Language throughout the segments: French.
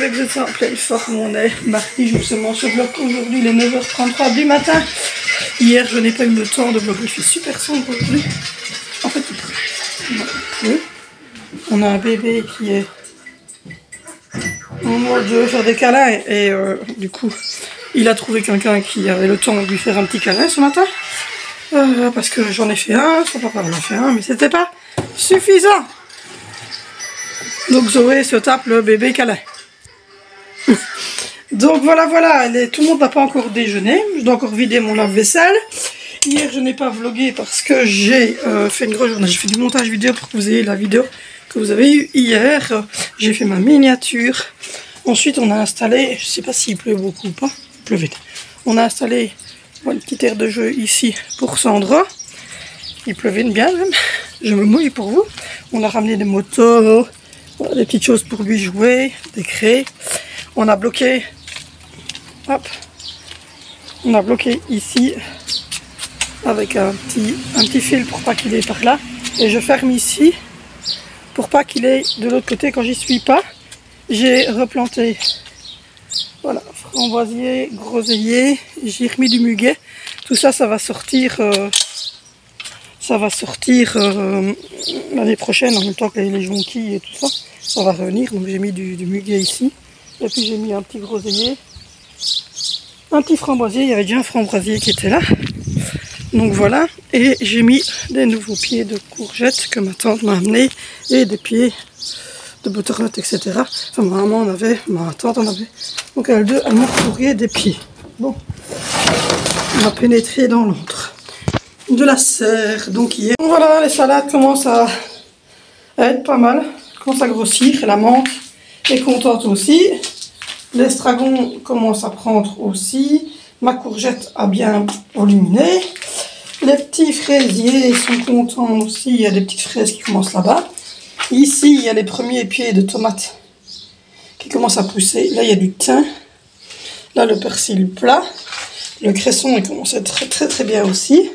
que vous êtes en pleine forme. On est mardi, justement, ce vlog aujourd'hui, il est 9h33 du matin. Hier, je n'ai pas eu le temps de vlogger, il fait super sombre aujourd'hui. En fait, il pleut. Non, il pleut. On a un bébé qui est en mode de faire des câlins et du coup, il a trouvé quelqu'un qui avait le temps de lui faire un petit câlin ce matin. Parce que j'en ai fait un, son papa en a fait un, mais c'était pas suffisant. Donc Zoé se tape le bébé câlin. Donc voilà, tout le monde n'a pas encore déjeuné. Je dois encore vider mon lave-vaisselle. Hier, je n'ai pas vlogué parce que j'ai fait une grosse journée. J'ai fait du montage vidéo pour que vous ayez la vidéo que vous avez eue hier. J'ai fait ma miniature. Ensuite, on a installé, je ne sais pas s'il pleut beaucoup ou pas. Il pleut vite. On a installé une petite aire de jeu ici pour Sandra. Il pleuvait bien même. Je me mouille pour vous. On a ramené des motos. Voilà, des petites choses pour lui jouer, des craies. On a bloqué, hop, on a bloqué ici avec un petit fil pour pas qu'il ait par là. Et je ferme ici pour pas qu'il ait de l'autre côté quand j'y suis pas. J'ai replanté, voilà, framboisier, groseillier, j'ai remis du muguet. Tout ça, ça va sortir l'année prochaine en même temps que les jonquilles et tout ça. Ça va revenir, donc j'ai mis du muguet ici. Et puis j'ai mis un petit groseillier, un petit framboisier, il y avait déjà un framboisier qui était là. Donc voilà, et j'ai mis des nouveaux pieds de courgettes que ma tante m'a amené et des pieds de butternut, etc. Enfin ma maman en avait, ma tante en avait. Donc elles deux, elles m'ont fourgué des pieds. Bon, on va pénétrer dans l'autre. De la serre, donc hier. Donc voilà, les salades commencent à être pas mal, commencent à grossir, et la menthe est contente aussi. L'estragon commence à prendre aussi. Ma courgette a bien voluminé. Les petits fraisiers sont contents aussi. Il y a des petites fraises qui commencent là-bas. Ici, il y a les premiers pieds de tomates qui commencent à pousser. Là, il y a du thym. Là, le persil plat. Le cresson, il commence à être très bien aussi.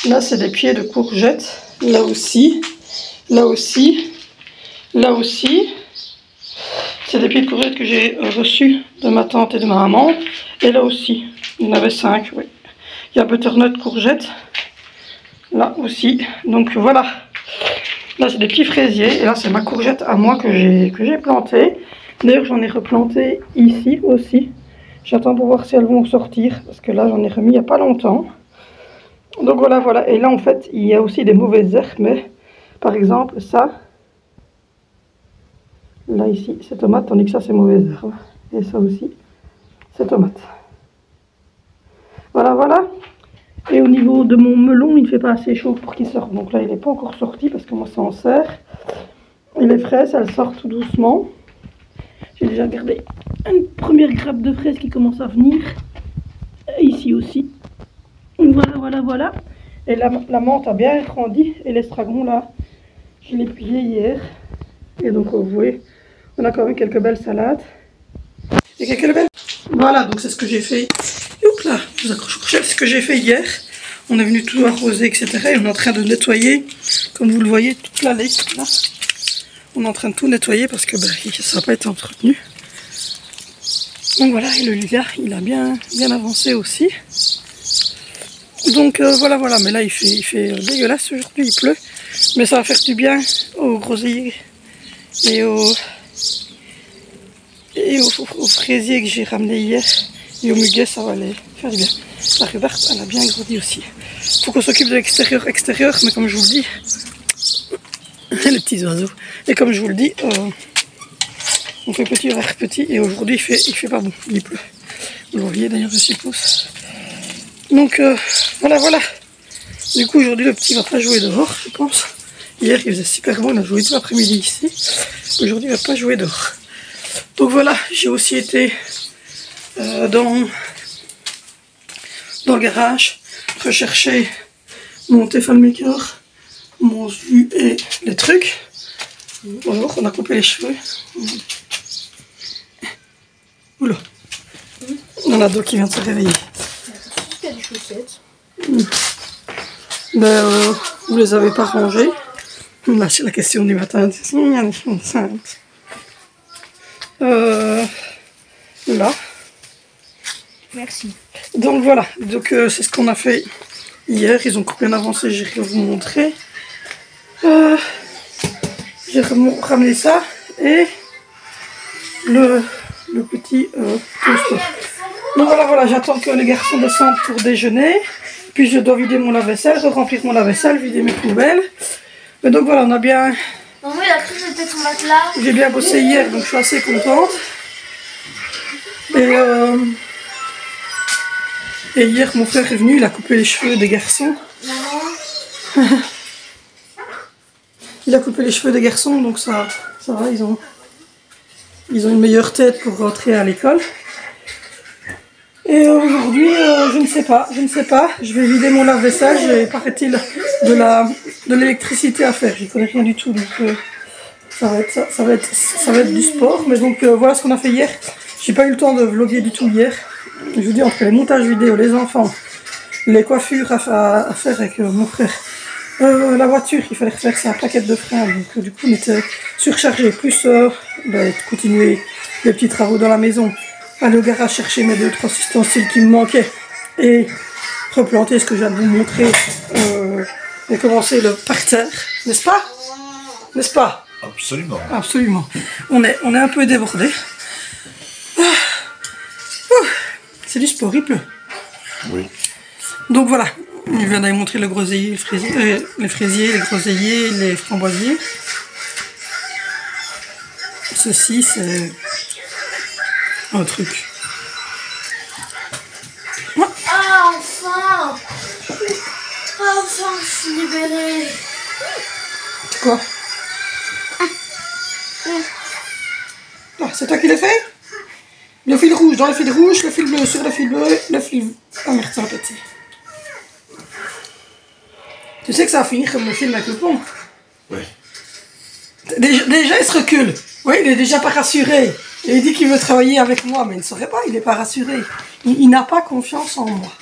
Là, c'est des pieds de courgettes. Là aussi. Là aussi. Là aussi. C'est des pieds de courgettes que j'ai reçus de ma tante et de ma maman. Et là aussi. Il y en avait 5, oui. Il y a butternut courgettes. Là aussi. Donc voilà. Là, c'est des petits fraisiers. Et là, c'est ma courgette à moi que j'ai plantée. D'ailleurs, j'en ai replanté ici aussi. J'attends pour voir si elles vont sortir. Parce que là, j'en ai remis il n'y a pas longtemps. Donc voilà. Et là, en fait, il y a aussi des mauvaises herbes. Mais, par exemple, ça... Là, ici, c'est tomate, tandis que ça, c'est mauvaise herbe. Et ça aussi, c'est tomate. Voilà. Et au niveau de mon melon, il ne fait pas assez chaud pour qu'il sorte. Donc là, il n'est pas encore sorti parce que moi, ça en sert. Et les fraises, elles sortent tout doucement. J'ai déjà gardé une première grappe de fraises qui commence à venir. Et ici aussi. Voilà. Et la menthe a bien grandi. Et l'estragon, là, je l'ai plié hier. Et donc, vous voyez... On a quand même quelques belles salades. Et quelques belles... Voilà, donc c'est ce que j'ai fait. Oups là, je vous accroche au crochet. C'est ce que j'ai fait hier. On est venu tout arroser, etc. Et on est en train de nettoyer, comme vous le voyez, toute l'allée. Là. On est en train de tout nettoyer parce que ça n'a pas été entretenu. Donc voilà, et le lilas, il a bien avancé aussi. Donc voilà. Mais là, il fait dégueulasse aujourd'hui, il pleut. Mais ça va faire du bien aux groseilliers et aux fraisiers que j'ai ramené hier et au muguet, ça va les faire du bien. La rhubarbe, elle a bien grandi aussi. Faut qu'on s'occupe de l'extérieur, mais comme je vous le dis, les petits oiseaux. Et comme je vous le dis, on fait petit horaire petit et aujourd'hui il fait pas bon, il pleut. Vous le voyez d'ailleurs, je suppose. Donc voilà. Du coup aujourd'hui le petit va pas jouer dehors, je pense. Hier il faisait super beau, on a joué tout l'après-midi ici. Aujourd'hui il va pas jouer dehors. Donc voilà, j'ai aussi été dans le garage rechercher mon Tefal Maker, mon jus et les trucs. Bonjour, on a coupé les cheveux. Oula, on a deux qui vient de se réveiller. Il y a des chaussettes. Vous les avez pas rangées. Là c'est la question du matin. Il y a des chaussettes. là. Merci. Donc voilà, donc c'est ce qu'on a fait hier. Ils ont bien avancé, je vais vous montrer. J'ai ramené ça et le petit toaster. Donc voilà, j'attends que les garçons descendent pour déjeuner. Puis je dois vider mon lave-vaisselle, remplir mon lave-vaisselle, vider mes poubelles. Mais donc voilà, on a bien... Maman, il a cru que c'était son matelas. J'ai bien bossé hier, donc je suis assez contente. Et hier, mon frère est venu, il a coupé les cheveux des garçons. Maman. Il a coupé les cheveux des garçons, donc ça va, ils ont une meilleure tête pour rentrer à l'école. Et aujourd'hui, je ne sais pas, je vais vider mon lave-vaisselle, j'ai, paraît-il, de l'électricité à faire, j'y connais rien du tout, donc ça va être du sport. Mais donc voilà ce qu'on a fait hier. J'ai pas eu le temps de vlogger du tout hier. Je vous dis, entre les montages vidéo, les enfants, les coiffures à faire avec mon frère, la voiture, il fallait refaire sa plaquette de frein, donc du coup on était surchargé, plus continuer les petits travaux dans la maison, aller au garage chercher mes 2-3 ustensiles qui me manquaient et replanter ce que je viens de vous montrer et commencer le parterre, n'est-ce pas? N'est-ce pas? Absolument. Absolument. On est un peu débordé. C'est du sport, il pleut. Oui. Donc voilà, je viens d'aller montrer le groseillier, les fraisiers, les groseilliers, les framboisiers. Ceci, c'est un truc. Ah, enfin! Enfin, je suis libérée. Quoi? Ah, c'est toi qui l'as fait? Le fil rouge dans le fil rouge, le fil bleu sur le fil bleu, le fil... Ah merde, ça va péter. Tu sais que ça va finir comme le film avec le pont. Oui. Déjà, il se recule. Oui, il est déjà pas rassuré. Il dit qu'il veut travailler avec moi, mais il ne saurait pas, il n'est pas rassuré. Il n'a pas confiance en moi.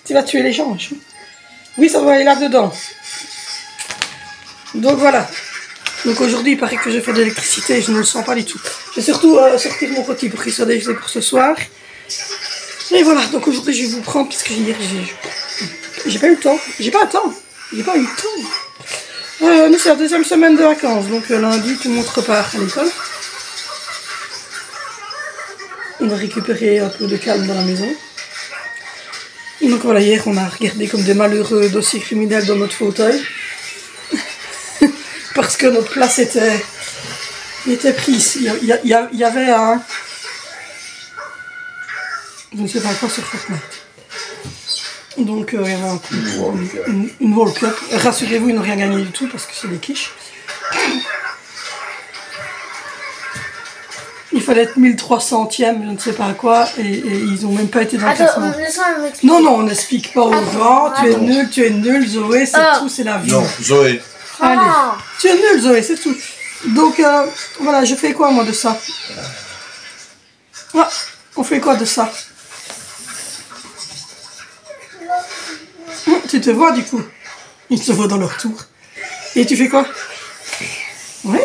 Tu vas tuer les gens, hein. Oui, ça doit aller là-dedans. Donc voilà. Donc aujourd'hui, il paraît que je fais de l'électricité et je ne le sens pas du tout. Je vais surtout sortir mon rôti pour qu'il soit dégelé pour ce soir. Et voilà, donc aujourd'hui, je vais vous prendre, parce que hier, j'ai pas eu le temps. J'ai pas eu le temps. Nous, c'est la deuxième semaine de vacances. Donc lundi, tout le monde repart à l'école. On va récupérer un peu de calme dans la maison. Donc voilà, hier, on a regardé comme des malheureux dossiers criminels dans notre fauteuil. Parce que notre place était prise. Il y avait un... Je ne sais pas quoi sur Fortnite. Donc il y avait une World Cup. Rassurez-vous, ils n'ont rien gagné du tout parce que c'est des quiches. Il fallait être 1300e, je ne sais pas quoi, et ils n'ont même pas été dans le classement. Non, on n'explique pas aux gens, tu es nul, Zoé, c'est tout, c'est la vie. Non, Zoé. Allez, tu es nul, Zoé, c'est tout. Donc, voilà, je fais quoi, moi, de ça? Ah, on fait quoi de ça? Tu te vois, du coup? Ils se voient dans leur tour. Et tu fais quoi? Oui.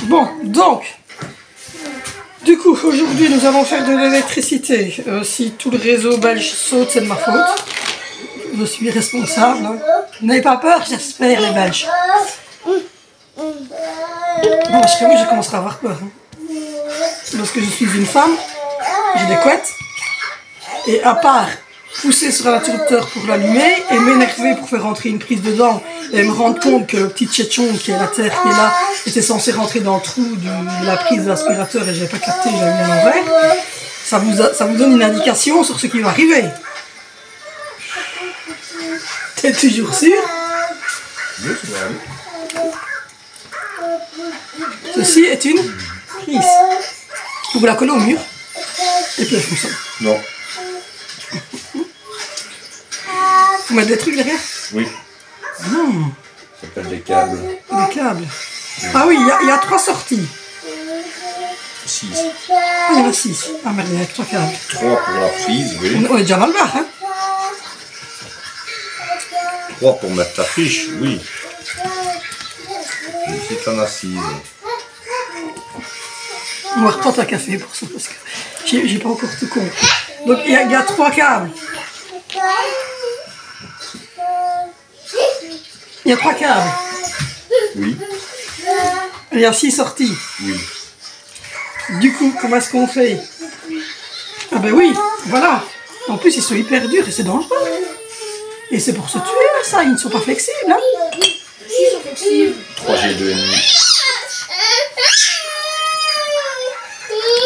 Bon, donc... Du coup, aujourd'hui, nous allons faire de l'électricité. Si tout le réseau belge saute, c'est de ma faute. Je suis responsable. Hein. N'ayez pas peur, j'espère, les Belges. Bon, je commencerai à avoir peur. Hein. Parce que je suis une femme, j'ai des couettes. Et à part pousser sur l'interrupteur pour l'allumer et m'énerver pour faire rentrer une prise dedans et me rendre compte que le petit tchétchon qui est la terre qui est là était censé rentrer dans le trou de la prise de l'aspirateur et j'ai pas capté, j'ai mis à l'envers, ça vous donne une indication sur ce qui va arriver. T'es toujours sûr? Oui, c'est vrai. Ceci est une prise. Vous la collez au mur et puis elle fonctionne. Non. Faut mettre des trucs derrière? Oui. Ça s'appelle des câbles. Des câbles. Ah oui, il y a 3 sorties. 6. Ah, il y en a 6. Ah merde, il y en a que 3 câbles. 3 pour la prise, oui. On est déjà mal barre, hein. 3 pour mettre ta fiche, oui. Ici, t'en as 6. On va reprendre un café pour ça parce que j'ai pas encore tout compris. Donc il y a 3 câbles. Il y a 3 câbles. Oui. Il y a 6 sorties. Oui. Du coup, comment est-ce qu'on fait? Ah ben oui, voilà. En plus, ils sont hyper durs et c'est dangereux. Et c'est pour se tuer, là, ça. Ils ne sont pas flexibles. Hein. Ils sont flexibles. 3G de nuit.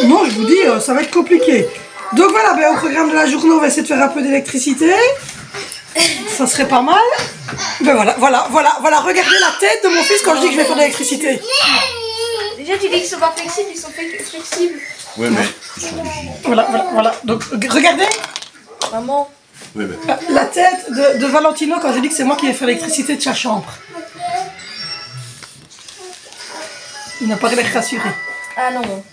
Non, je vous dis, ça va être compliqué. Donc voilà, ben, au programme de la journée, on va essayer de faire un peu d'électricité. Ça serait pas mal. Ben voilà. Regardez la tête de mon fils quand je dis que je vais faire de l'électricité. Déjà, tu dis qu'ils sont pas flexibles, ils sont flexibles. Oui, mais ils sont rigides. Voilà. Donc regardez Maman. Oui, mais la tête de Valentino quand je dis que c'est moi qui vais faire l'électricité de sa chambre. Il n'a pas l'air rassuré. Ah non.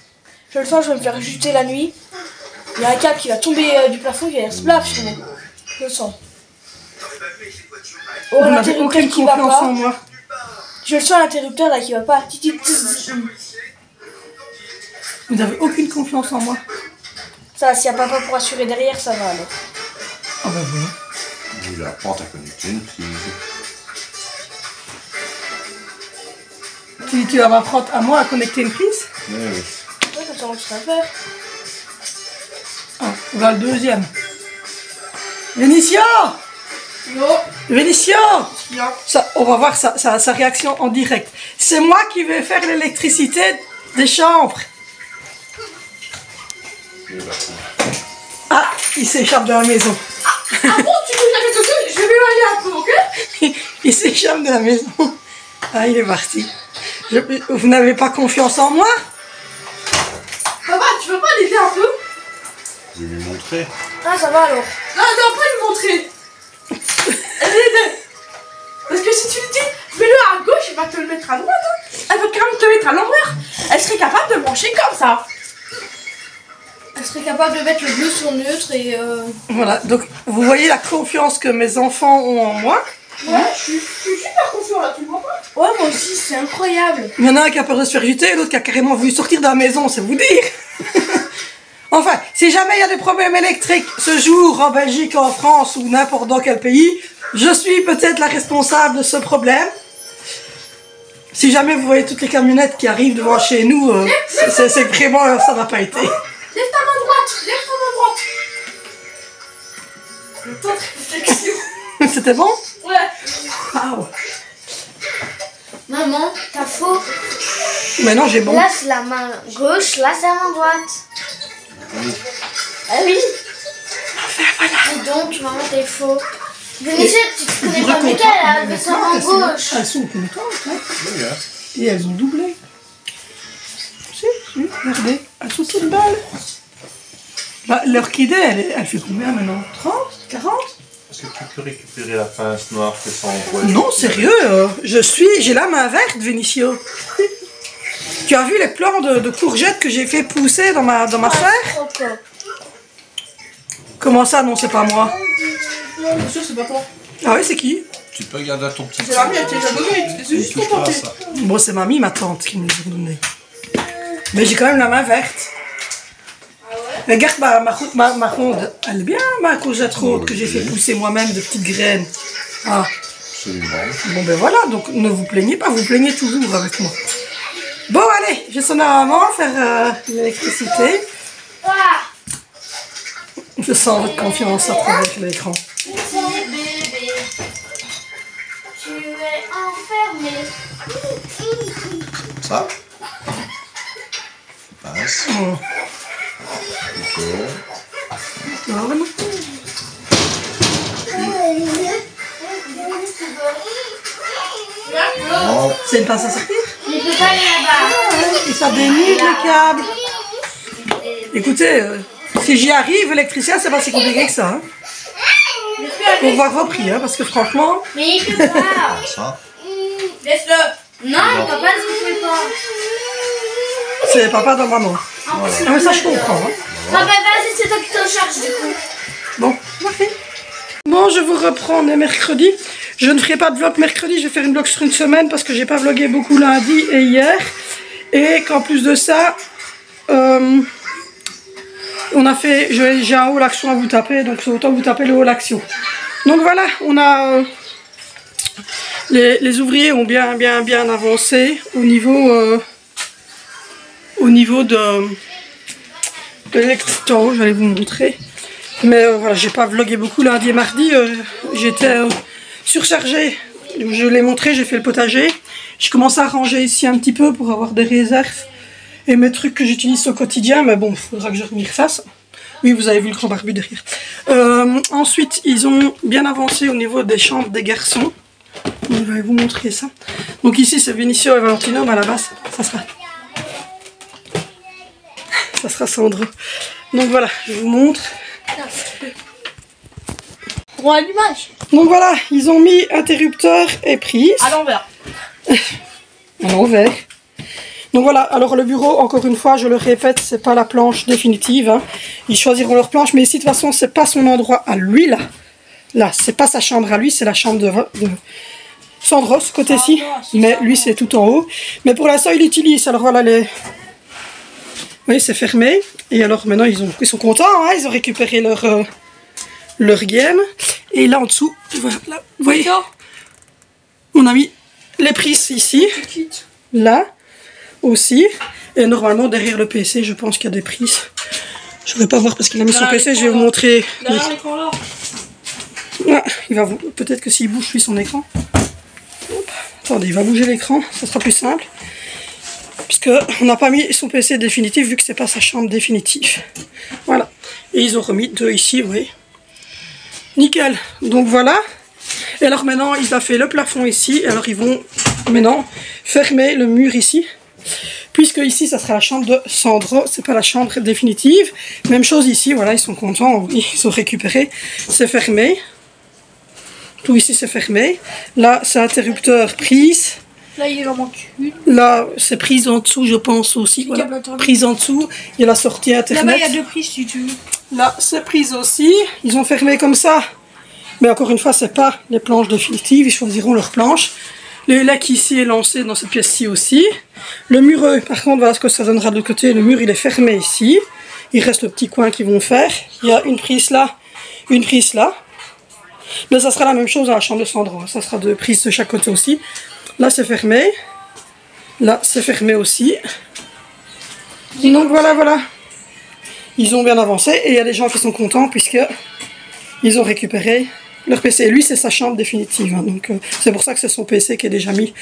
Je le sens, je vais me faire juter la nuit. Il y a un câble qui va tomber du plafond, qui va splash sur moi. Je le sens. Oh, Vous n'avez aucune qui va confiance en pas. moi. Je le sens, l'interrupteur là qui va pas. Vous n'avez aucune confiance en moi. Ça, s'il y a papa pour assurer derrière, ça va alors. Ah ben voilà. il apprend à connecter une prise. Tu vas m'apprendre à moi à connecter une prise? Oui, oui. Ouais, comme ça, on se faire. Ah, on va le deuxième. Vénitia! Non. Vénitia! Non. Ça, on va voir sa réaction en direct. C'est moi qui vais faire l'électricité des chambres. Il va. Ah, il s'échappe de la maison. Ah bon, tu veux jamais tout seul? Je vais m'éloigner un peu, ok? Il s'échappe de la maison. Ah, il est parti. Vous n'avez pas confiance en moi? Papa, tu veux pas l'aider un peu? Je vais lui montrer. Ah, ça va alors. Non, pas lui montrer. Aide. Parce que si tu le dis, mets-le à gauche, il va te le mettre à droite. Hein. Elle va quand même te mettre à l'envers. Elle serait capable de le brancher comme ça. Elle serait capable de mettre le bleu sur neutre et Voilà, donc vous voyez la confiance que mes enfants ont en moi. Ouais, je suis super confiant là, tu le vois pas? Ouais, moi aussi, c'est incroyable. Il y en a un qui a peur de se faire jeter, l'autre qui a carrément voulu sortir de la maison, c'est vous dire. Enfin, si jamais il y a des problèmes électriques ce jour en Belgique, en France ou n'importe dans quel pays, je suis peut-être la responsable de ce problème. Si jamais vous voyez toutes les camionnettes qui arrivent devant chez nous, c'est vraiment, ça n'a pas été. Lève ta main droite, lève ta main droite. Le temps de réflexion. C'était bon? Ouais. Ah ouais. Maman, t'as faux. Mais non, j'ai bon. Là, c'est la main gauche, là, c'est la main droite. Ah oui. Et donc, maman, t'es faux. Vénitia, tu connais pas Mika, elle a levé sa main gauche. Elles sont contentes, hein. Oui, hein. Et elles ont doublé. Si, regardez, elles sont toutes belles. Bah, l'orchidée, elle fait combien maintenant? 30? 40? Est-ce que tu peux récupérer la pince noire que ça envoie? Non, sérieux, j'ai la main verte, Vénicio. Tu as vu les plants de courgettes que j'ai fait pousser dans ma serre? Comment ça, non, c'est pas moi? Bien sûr, c'est pas toi. Ah oui, c'est qui? Tu peux garder ton petit. C'est la mienne, tu les as données, c'est juste pour porter. Bon, c'est mamie, ma tante, qui me les a donné. Mais j'ai quand même la main verte. Regarde ma ronde, elle est bien, ma courgette ronde que j'ai fait pousser moi-même de petites graines. Ah. Absolument. Bon ben voilà, donc ne vous plaignez pas, vous plaignez toujours avec moi. Bon allez, je sonne à maman faire l'électricité. Je sens votre confiance à travers l'écran. Petit bébé, tu es enfermé. Ça. Pince. Oh. Encore. Tourne. Non. C'est une pince à sortir? Il peut pas aller là-bas. Et ça dénude le câble. Écoutez, si j'y arrive, l'électricien, c'est pas si compliqué que ça. Hein. Faut voir vos prix, hein, parce que franchement... Mais il peut pas. Ça. Laisse-le. Non, il peut pas, il peut pas. C'est papa dans maman. Ah mais ça je comprends. Hein. Ah bah vas-y, c'est toi qui t'en charge du coup. Bon, parfait. Bon, je vous reprends, on est mercredi. Je ne ferai pas de vlog mercredi, je vais faire une vlog sur une semaine parce que j'ai pas vlogué beaucoup lundi et hier. Et qu'en plus de ça, on a fait, j'ai un haul action à vous taper, donc c'est autant vous taper le haul action. Donc voilà, on a les ouvriers ont bien avancé au niveau de l'électricité. Je vais vous montrer. Mais voilà, j'ai pas vlogué beaucoup lundi et mardi. J'étais surchargée. Je l'ai montré, j'ai fait le potager. Je commence à ranger ici un petit peu pour avoir des réserves et mes trucs que j'utilise au quotidien. Mais bon, il faudra que je m'y refasse. Oui, vous avez vu le grand barbu derrière. Ensuite, ils ont bien avancé au niveau des chambres des garçons. Je vais vous montrer ça. Donc ici, c'est Vinicio et Valentino, mais à la base, ça sera Sandro. Donc voilà, je vous montre. Gros allumage. Donc voilà, ils ont mis interrupteur et prise. À l'envers. À l'envers. Donc voilà, alors le bureau, encore une fois, je le répète, c'est pas la planche définitive. Hein. Ils choisiront leur planche, mais ici, de toute façon, c'est pas son endroit à lui, là. Là, c'est pas sa chambre à lui, c'est la chambre de Sandro, ce côté-ci. Mais lui, c'est tout en haut. Mais pour l'instant, il utilise. Alors voilà, les... Oui, c'est fermé. Et alors maintenant, ils sont contents, hein, ils ont récupéré leur game. Et là en dessous, voilà, là, vous voyez, on a mis les prises ici, là aussi. Et normalement, derrière le PC, je pense qu'il y a des prises. Je ne vais pas voir parce qu'il a mis son PC, je vais vous montrer. Derrière l'écran là. Ah, peut-être que s'il bouge lui son écran. Hop. Attendez, il va bouger l'écran, ça sera plus simple. Puisque on n'a pas mis son PC définitif vu que c'est pas sa chambre définitive. Voilà. Et ils ont remis deux ici, vous voyez. Nickel. Donc voilà. Et alors maintenant, ils ont fait le plafond ici. Et alors ils vont maintenant fermer le mur ici. Puisque ici, ça sera la chambre de Sandro. C'est pas la chambre définitive. Même chose ici. Voilà, ils sont contents. Ils ont récupéré. C'est fermé. Tout ici, c'est fermé. Là, c'est interrupteur prise. Là, il en manque une. Là, c'est prise en dessous, je pense aussi. Voilà. Prise en dessous. Il y a la sortie internet. Là-bas, il y a deux prises si tu veux. Là, c'est prise aussi. Ils ont fermé comme ça. Mais encore une fois, c'est pas les planches définitives. Ils choisiront leurs planches. Le lac ici est lancé dans cette pièce-ci aussi. Le mur, par contre, voilà ce que ça donnera de l'autre côté. Le mur, il est fermé ici. Il reste le petit coin qu'ils vont faire. Il y a une prise là, une prise là. Mais ça sera la même chose dans la chambre de Sandro. Ça sera deux prises de chaque côté aussi. Là, c'est fermé. Là, c'est fermé aussi. Donc voilà. Ils ont bien avancé. Et il y a des gens qui sont contents puisque ils ont récupéré leur PC. Lui, c'est sa chambre définitive. Hein. Donc, c'est pour ça que c'est son PC qui est déjà mis.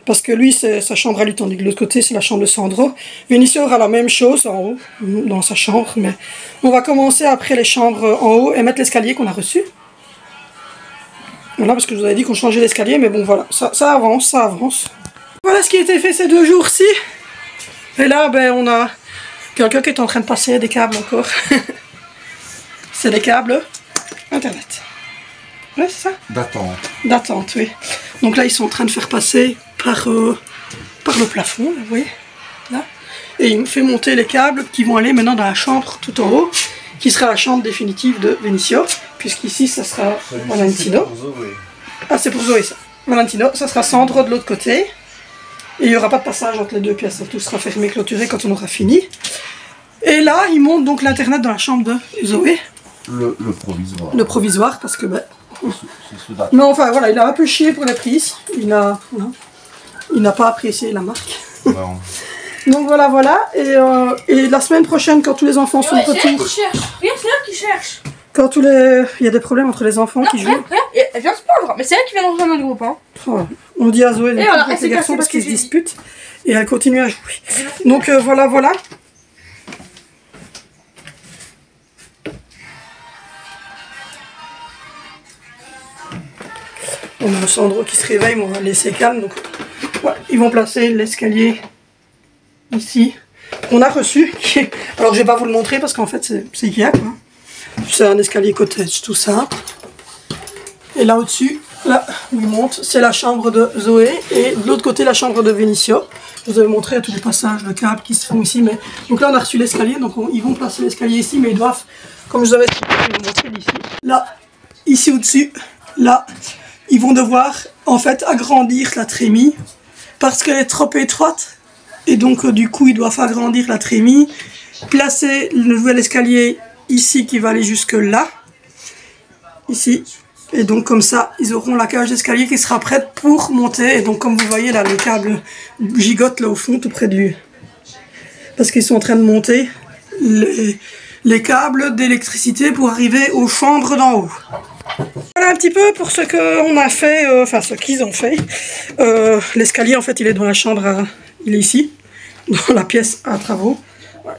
Parce que lui, c'est sa chambre à lui. Tandis que de l'autre côté, c'est la chambre de Sandro. Vinicio aura la même chose en haut, dans sa chambre. Mais on va commencer après les chambres en haut et mettre l'escalier qu'on a reçu. Voilà, parce que je vous avais dit qu'on changeait l'escalier, mais bon, voilà, ça avance. Voilà ce qui a été fait ces 2 jours-ci. Et là, ben, on a quelqu'un qui est en train de passer des câbles encore. C'est des câbles Internet. Ouais, c'est ça? D'attente, oui. Donc là, ils sont en train de faire passer par le plafond, là, vous voyez, là. Et il me fait monter les câbles qui vont aller maintenant dans la chambre tout en haut, qui sera la chambre définitive de Vinicio, puisqu'ici, ça sera Valentino. Ah, c'est pour Zoé, ça. Valentino, ça sera Sandro de l'autre côté. Et il n'y aura pas de passage entre les deux pièces, tout sera fermé, clôturé quand on aura fini. Et là, il monte donc l'internet dans la chambre de Zoé. Le provisoire. Le provisoire, parce que... mais enfin, voilà, il a un peu chié pour la prise. Il n'a pas apprécié la marque. Non. Donc voilà. Et la semaine prochaine, quand tous les enfants sont de retour... C'est elle qui cherche. Regarde, c'est elle qui cherche. Quand il y a des problèmes entre les enfants qui jouent... Regarde, elle vient se prendre. Mais c'est elle qui vient de rejoindre notre groupe. Hein. Voilà. On dit à Zoé de voilà, avec les garçons parce qu'ils se j'ai dit. disputent. Et elle continue à jouer. Donc voilà. On a Sandro qui se réveille, mais on va le laisser calme. Donc, voilà. Ils vont placer l'escalier ici. On a reçu. Alors je vais pas vous le montrer parce qu'en fait c'est Ikea, quoi. C'est un escalier cottage tout simple. Et là au-dessus, là où il monte, c'est la chambre de Zoé et de l'autre côté la chambre de Vénitia. Je vous avais montré tous les passages de câbles qui se font ici. Mais... Donc là on a reçu l'escalier, donc ils vont placer l'escalier ici, mais ils doivent, comme je vous avais expliqué, je vais vous montrer d'ici. Là, ici au-dessus, là, ils vont devoir en fait agrandir la trémie parce qu'elle est trop étroite. Et donc du coup ils doivent agrandir la trémie, placer le nouvel escalier ici qui va aller jusque là, ici. Et donc comme ça, ils auront la cage d'escalier qui sera prête pour monter. Et donc comme vous voyez là, le câble gigote là au fond, tout près du... Parce qu'ils sont en train de monter les câbles d'électricité pour arriver aux chambres d'en haut. Voilà un petit peu pour ce qu'on a fait, enfin ce qu'ils ont fait. L'escalier en fait il est dans la chambre, il est ici, dans la pièce à travaux.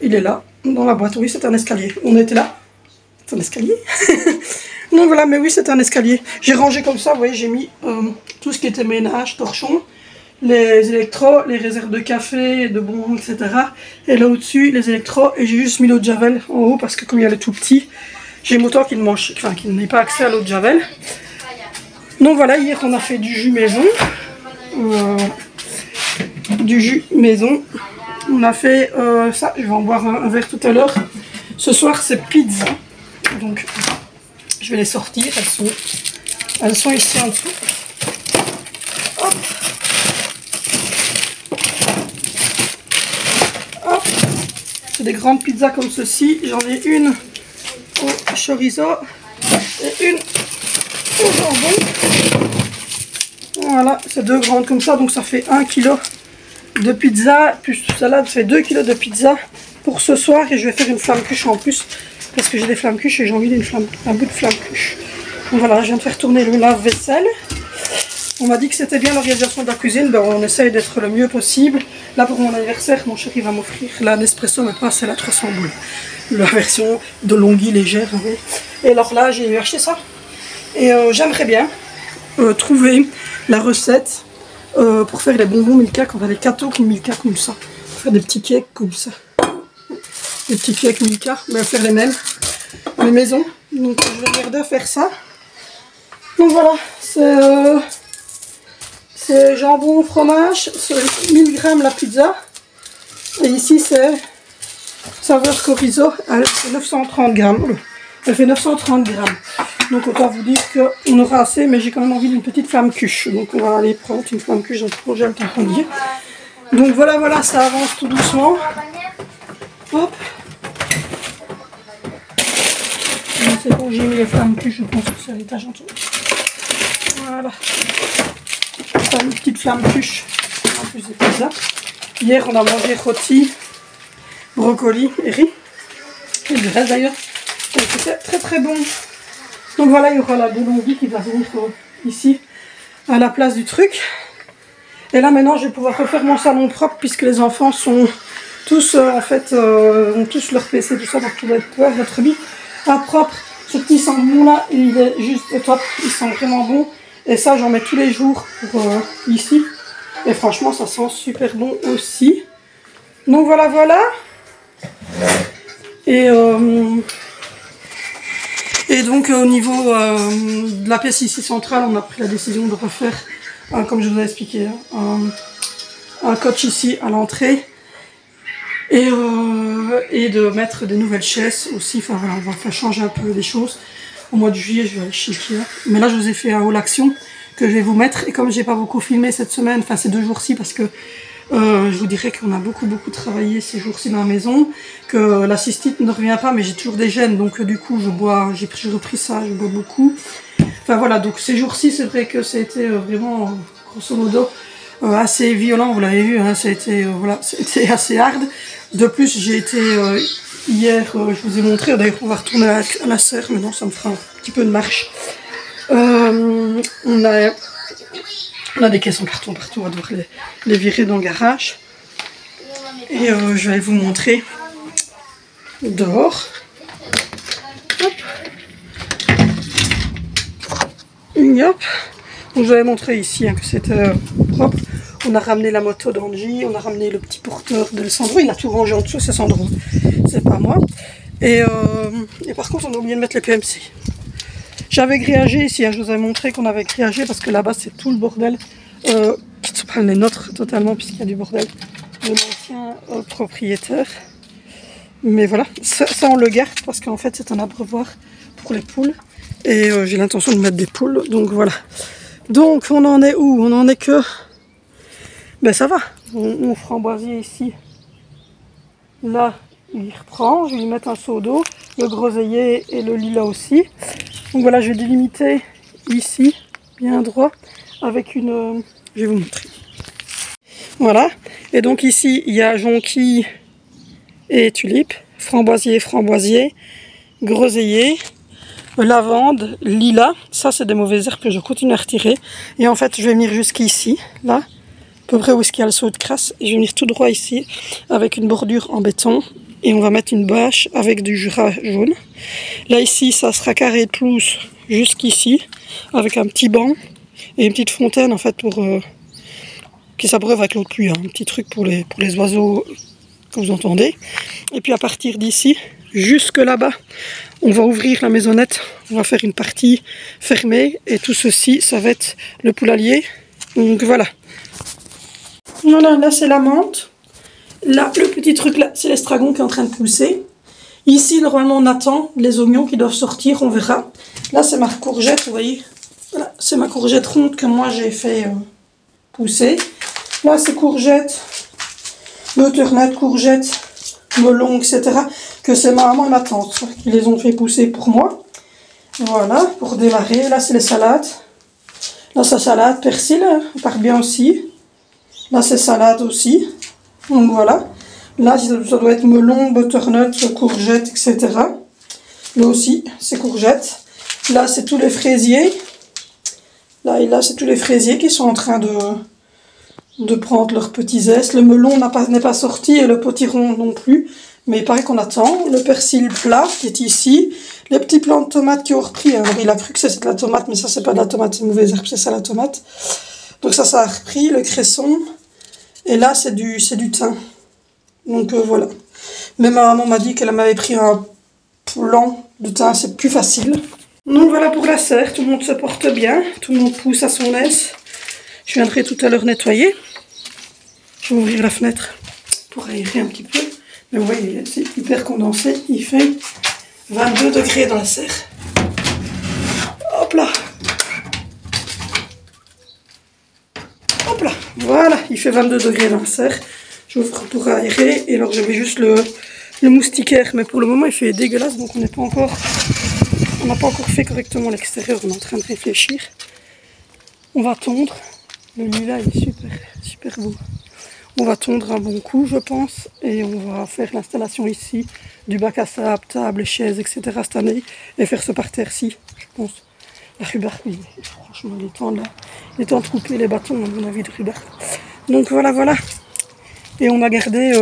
Il est là, dans la boîte, oui c'est un escalier. On était là, c'est un escalier. Donc voilà, mais oui c'est un escalier. J'ai rangé comme ça, vous voyez, j'ai mis tout ce qui était ménage, torchon, les électros, les réserves de café, de bonbons, etc. Et là au-dessus, les électros, et j'ai juste mis l'eau de javel en haut parce que comme il y a le tout petit, j'ai autant qu'il n'ait pas accès à l'eau de javel. Donc voilà, hier on a fait du jus maison. On a fait ça, je vais en boire un verre tout à l'heure. Ce soir c'est pizza. Donc je vais les sortir, elles sont ici en dessous. Hop. Hop. C'est des grandes pizzas comme ceci. J'en ai une au chorizo et une au jambon. Voilà, c'est deux grandes comme ça, donc ça fait 1 kg de pizza, plus salade, ça fait 2 kg de pizza pour ce soir. Et je vais faire une flamme cuche en plus, parce que j'ai des flammes cuches et j'ai envie d'un bout de flamme cuche. Donc voilà, je viens de faire tourner le lave-vaisselle. On m'a dit que c'était bien l'organisation de la cuisine, ben on essaye d'être le mieux possible. Là pour mon anniversaire, mon chéri va m'offrir la Nespresso, mais pas celle à 300 boules. La version de longuille légère. Oui. Et alors là, j'ai acheté ça. Et j'aimerais bien trouver la recette pour faire les bonbons Milka, quand on a les gâteaux Milka comme ça. Faire des petits cakes comme ça. Des petits cakes Milka, mais faire les mêmes. Les maisons. Donc je vais regarder à faire ça. Donc voilà, c'est jambon, fromage, c'est 1000 g la pizza. Et ici c'est saveur chorizo, elle fait 930 g. Elle fait 930 g. Donc autant vous dire qu'on aura assez, mais j'ai quand même envie d'une petite flamme cuche. Donc on va aller prendre une flamme cuche dans le projet, le temps qu'on dit. Donc voilà, ça avance tout doucement. Hop. C'est bon, j'ai mis les flammes cuches, je pense que c'est à l'étage en dessous. Voilà. Ça, une petite flamme cuche en plus des pizzas. Hier on a mangé rôti, brocoli et riz. Et du reste d'ailleurs. C'était très très bon. Donc voilà, il y aura la boulongie qui va venir ici à la place du truc. Et là maintenant je vais pouvoir refaire mon salon propre puisque les enfants sont tous en fait ont tous leur PC, tout ça, donc tout va être mis à propre. Ce petit sambon là, il est juste top, il sent vraiment bon. Et ça j'en mets tous les jours pour ici. Et franchement ça sent super bon aussi. Donc voilà. Et donc au niveau de la pièce ici centrale, on a pris la décision de refaire, comme je vous ai expliqué, un coach ici à l'entrée. Et de mettre des nouvelles chaises aussi. Enfin voilà, on va faire changer un peu les choses. Au mois de juillet, je vais aller chez Ikea. Mais là, je vous ai fait un haul action que je vais vous mettre. Et comme j'ai pas beaucoup filmé cette semaine, enfin ces 2 jours-ci, parce que je vous dirais qu'on a beaucoup travaillé ces jours-ci dans la maison, que la cystite ne revient pas, mais j'ai toujours des gènes, donc du coup j'ai repris ça, je bois beaucoup. Enfin voilà, donc ces jours-ci, c'est vrai que c'était vraiment, grosso modo, assez violent, vous l'avez vu, hein, c'était assez hard. De plus, j'ai été hier, je vous ai montré, d'ailleurs on va retourner à la serre, maintenant ça me fera un petit peu de marche. On a des caisses en carton partout, on va devoir les virer dans le garage. Et je vais vous montrer dehors. Hop. Hop. Donc, je vous avais montré ici que c'était propre. On a ramené la moto d'Angie, on a ramené le petit porteur de Sandro, il a tout rangé en dessous, c'est Sandro, c'est pas moi. Et par contre on a oublié de mettre les PMC. J'avais grillagé ici, hein, je vous avais montré qu'on avait grillagé parce que là-bas c'est tout le bordel qui ne sont pas les nôtres totalement puisqu'il y a du bordel de l'ancien propriétaire. Mais voilà, ça on le garde parce qu'en fait c'est un abreuvoir pour les poules et j'ai l'intention de mettre des poules, donc voilà. Donc on en est où? On en est que... Ben ça va, mon framboisier ici, là il reprend, je vais lui mettre un seau d'eau, le groseillier et le lilas aussi. Donc voilà, je vais délimiter ici, bien droit, avec une... je vais vous montrer. Voilà, et donc ici il y a jonquille et tulipe, framboisier, framboisier, groseillier, lavande, lilas. Ça c'est des mauvaises herbes que je continue à retirer. Et en fait je vais venir jusqu'ici, là, à peu près où est-ce qu'il y a le seau de crasse. Et je vais venir tout droit ici, avec une bordure en béton. Et on va mettre une bâche avec du jura jaune. Là ici ça sera carré de pelouse jusqu'ici, avec un petit banc et une petite fontaine en fait pour... qui s'abreuve avec l'eau de pluie, hein. Un petit truc pour les oiseaux que vous entendez. Et puis à partir d'ici, jusque là-bas, on va ouvrir la maisonnette, on va faire une partie fermée et tout ceci, ça va être le poulailler. Donc voilà. Voilà, là c'est la menthe. Là, le petit truc là, c'est l'estragon qui est en train de pousser. Ici, normalement, on attend les oignons qui doivent sortir, on verra. Là, c'est ma courgette, vous voyez. Voilà, c'est ma courgette ronde que moi j'ai fait pousser. Là, c'est courgettes, butternut, courgettes, melon, etc. Que c'est ma maman et ma tante qui les ont fait pousser pour moi. Voilà, pour démarrer. Là, c'est les salades. Là, c'est salade, persil, ça part bien aussi. Là, c'est salade aussi. Donc voilà. Là, ça doit être melon, butternut, courgettes, etc. Là aussi, c'est courgettes. Là, c'est tous les fraisiers. Là et là, c'est tous les fraisiers qui sont en train de prendre leurs petits zestes. Le melon n'est pas sorti et le potiron non plus. Mais il paraît qu'on attend. Le persil plat qui est ici. Les petits plants de tomates qui ont repris. Alors, il a cru que c'était de la tomate, mais ça, c'est pas de la tomate. C'est une mauvaise herbe, c'est ça la tomate. Donc ça a repris. Le cresson. Et là, c'est du thym. Donc voilà. Mais ma maman m'a dit qu'elle m'avait pris un plant de thym. C'est plus facile. Donc voilà pour la serre. Tout le monde se porte bien. Tout le monde pousse à son aise. Je viendrai tout à l'heure nettoyer. Je vais ouvrir la fenêtre pour aérer un petit peu. Mais vous voyez, c'est hyper condensé. Il fait 22 degrés dans la serre. Hop là. Hop là. Voilà, il fait 22 degrés dans la serre. J'ouvre pour aérer. Et alors je mets juste le moustiquaire. Mais pour le moment, il fait dégueulasse. Donc on n'a pas encore fait correctement l'extérieur. On est en train de réfléchir. On va tondre. Le lilas est super, super beau. On va tondre un bon coup, je pense, et on va faire l'installation ici du bac à sable, table, chaises, etc. cette année, et faire ce parterre-ci, je pense. La rhubarbe, oui, franchement, il est temps de couper les bâtons, à mon avis, de rhubarbe. Donc voilà, voilà. Et on a gardé...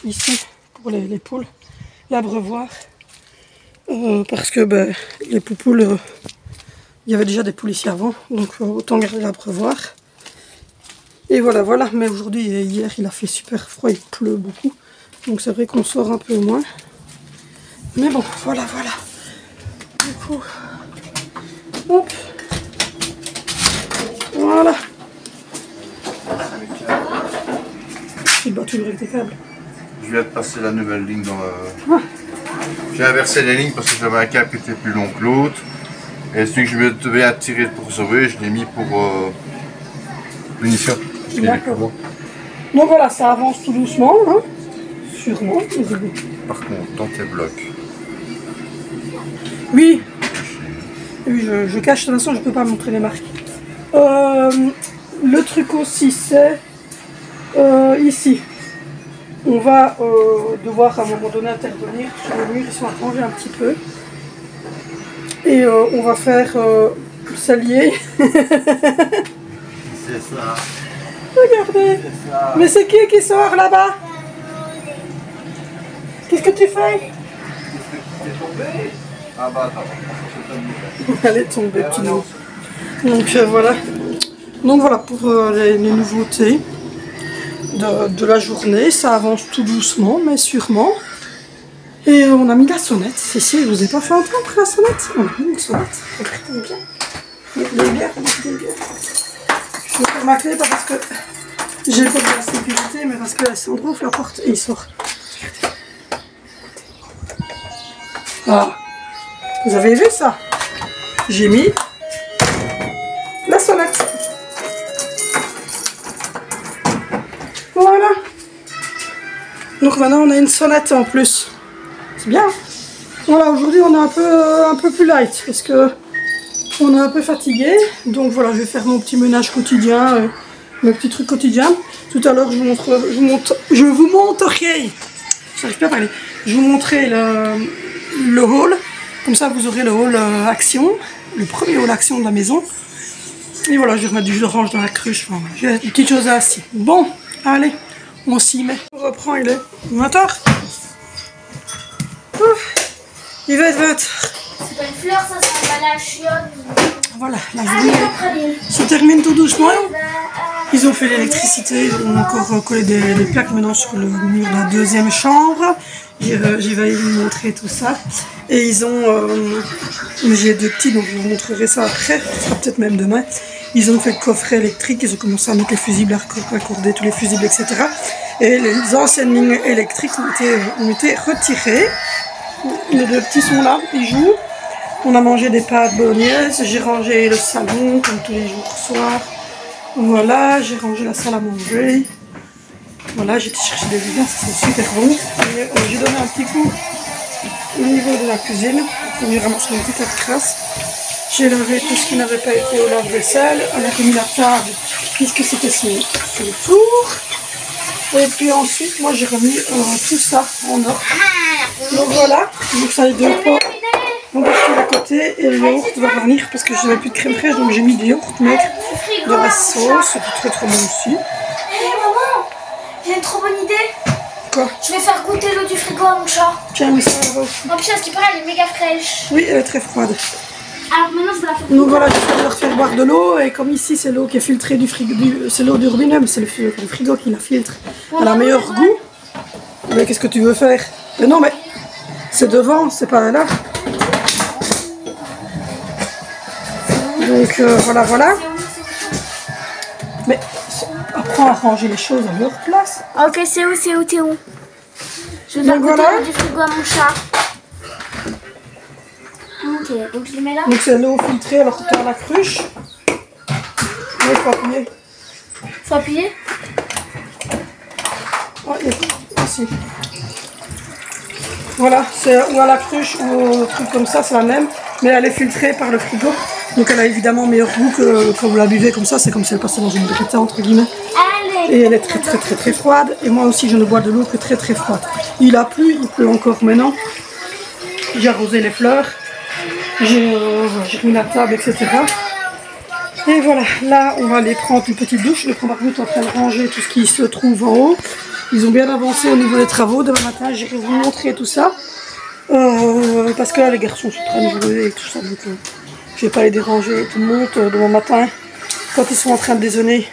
ici, pour les poules, l'abreuvoir. Parce que les poupoules, il y avait déjà des poules ici avant, donc autant garder l'abreuvoir. Et voilà, voilà. Mais aujourd'hui et hier, il a fait super froid, il pleut beaucoup. Donc c'est vrai qu'on sort un peu moins. Mais bon, voilà, voilà. Du coup, hop. Voilà. Il bat toujours avec des câbles. Je viens de passer la nouvelle ligne dans le... Ah. J'ai inversé les lignes parce que j'avais un câble qui était plus long que l'autre. Et celui que je devais attirer pour sauver, je l'ai mis pour l'unition. D'accord. Donc voilà, ça avance tout doucement, hein. Sûrement. Par contre, dans tes blocs. Oui. Oui, je cache, de toute façon, je ne peux pas montrer les marques. Le truc aussi, c'est ici. On va devoir à un moment donné intervenir sur le mur, ils sont arrangés un petit peu. Et on va faire salier. C'est ça. Regardez. C'est ça. Mais c'est qui sort là-bas? Qu'est-ce que tu fais? T'es tombé? Ah bah attends. Elle est tombée, petit loup. Donc voilà. Donc voilà pour les nouveautés de la journée. Ça avance tout doucement, mais sûrement. Et on a mis la sonnette. Ici, je vous ai pas fait entendre la sonnette. On a mis une sonnette. Regardez bien. Regardez bien, regardez bien. Je vais faire ma clé, pas parce que j'ai pas de la sécurité, mais parce que Sandro ouvre la porte et il sort. Ah, vous avez vu ça? J'ai mis la sonnette. Voilà. Donc maintenant on a une sonnette en plus. C'est bien. Voilà, aujourd'hui on est un peu plus light parce que on est un peu fatigué. Donc voilà, je vais faire mon petit ménage quotidien, mes petits trucs quotidiens. Tout à l'heure je vous montrerai. J'arrive pas à parler. Je vous montrerai le haul. Comme ça vous aurez le haul action. Le premier haul action de la maison. Et voilà, je vais remettre du jus d'orange dans la cruche. Enfin, j'ai des petites choses ainsi. Bon, allez, on s'y met. On reprend, il est 20h. Il va être 20h. C'est pas une fleur, ça, c'est un balachiote. Voilà, la journée se termine tout doucement. Ils ont fait l'électricité, ils ont encore collé des plaques maintenant sur le mur de la deuxième chambre. J'ai vais vous montrer tout ça. Et ils ont... j'ai deux petits, donc je vous montrerai ça après. Ce sera peut-être même demain. Ils ont fait le coffret électrique, ils ont commencé à mettre les fusibles, à raccorder tous les fusibles, etc. Et les anciennes lignes électriques ont été retirées. Les deux petits sont là, ils jouent. On a mangé des pâtes bolognaises, j'ai rangé le salon comme tous les jours soir. Voilà, j'ai rangé la salle à manger. Voilà, j'ai été chercher des vidanges, c'est super bon. Et j'ai donné un petit coup au niveau de la cuisine. J'ai ramassé une petite crasse. J'ai lavé tout ce qui n'avait pas été au lave-vaisselle. On a remis la table puisque c'était sur le four. Et puis ensuite, moi j'ai remis tout ça en ordre. Donc voilà, donc ça les deux pots. On va faire à côté et le yaourt va revenir parce que je n'avais plus de crème fraîche, donc j'ai mis du yaourt maigre de la sauce, c'est très très bon aussi. Hé maman, j'ai une trop bonne idée. Quoi? Je vais faire goûter l'eau du frigo à mon chat. Tiens, mais ça va. En plus, à ce qui paraît, elle est méga fraîche. Oui, elle est très froide. Alors maintenant, je vais la faire. Donc voilà, je vais leur faire boire de l'eau et comme ici c'est l'eau qui est filtrée du frigo, c'est l'eau du robinet, mais c'est le frigo qui la filtre. Elle a meilleur goût. Mais qu'est-ce que tu veux faire? Mais non, mais c'est devant, c'est pas là. Donc voilà. Mais apprends à ranger les choses à leur place. Ok, c'est où? Je vais faire goûter l'eau du frigo à mon chat. Ok, donc je les mets là. Donc c'est l'eau filtrée alors que tu as la cruche. Il faut appuyer. Faut appuyer? Ici. Voilà, c'est ou à la cruche ou au truc comme ça, c'est la même. Mais elle est filtrée par le frigo. Donc elle a évidemment meilleur goût que quand vous la buvez comme ça. C'est comme si elle passait dans une brita entre guillemets. Et elle est très froide. Et moi aussi je ne bois de l'eau que très froide. Il a plu, il pleut encore maintenant. J'ai arrosé les fleurs. J'ai remis la table, etc. Et voilà, là on va aller prendre une petite douche. Le compartiment est en train de ranger tout ce qui se trouve en haut. Ils ont bien avancé au niveau des travaux. Demain matin, j'irai vous montrer tout ça. Parce que là, les garçons sont en train de jouer et tout ça. Donc, je vais pas les déranger. Tout le monde, demain matin, quand ils sont en train de déjeuner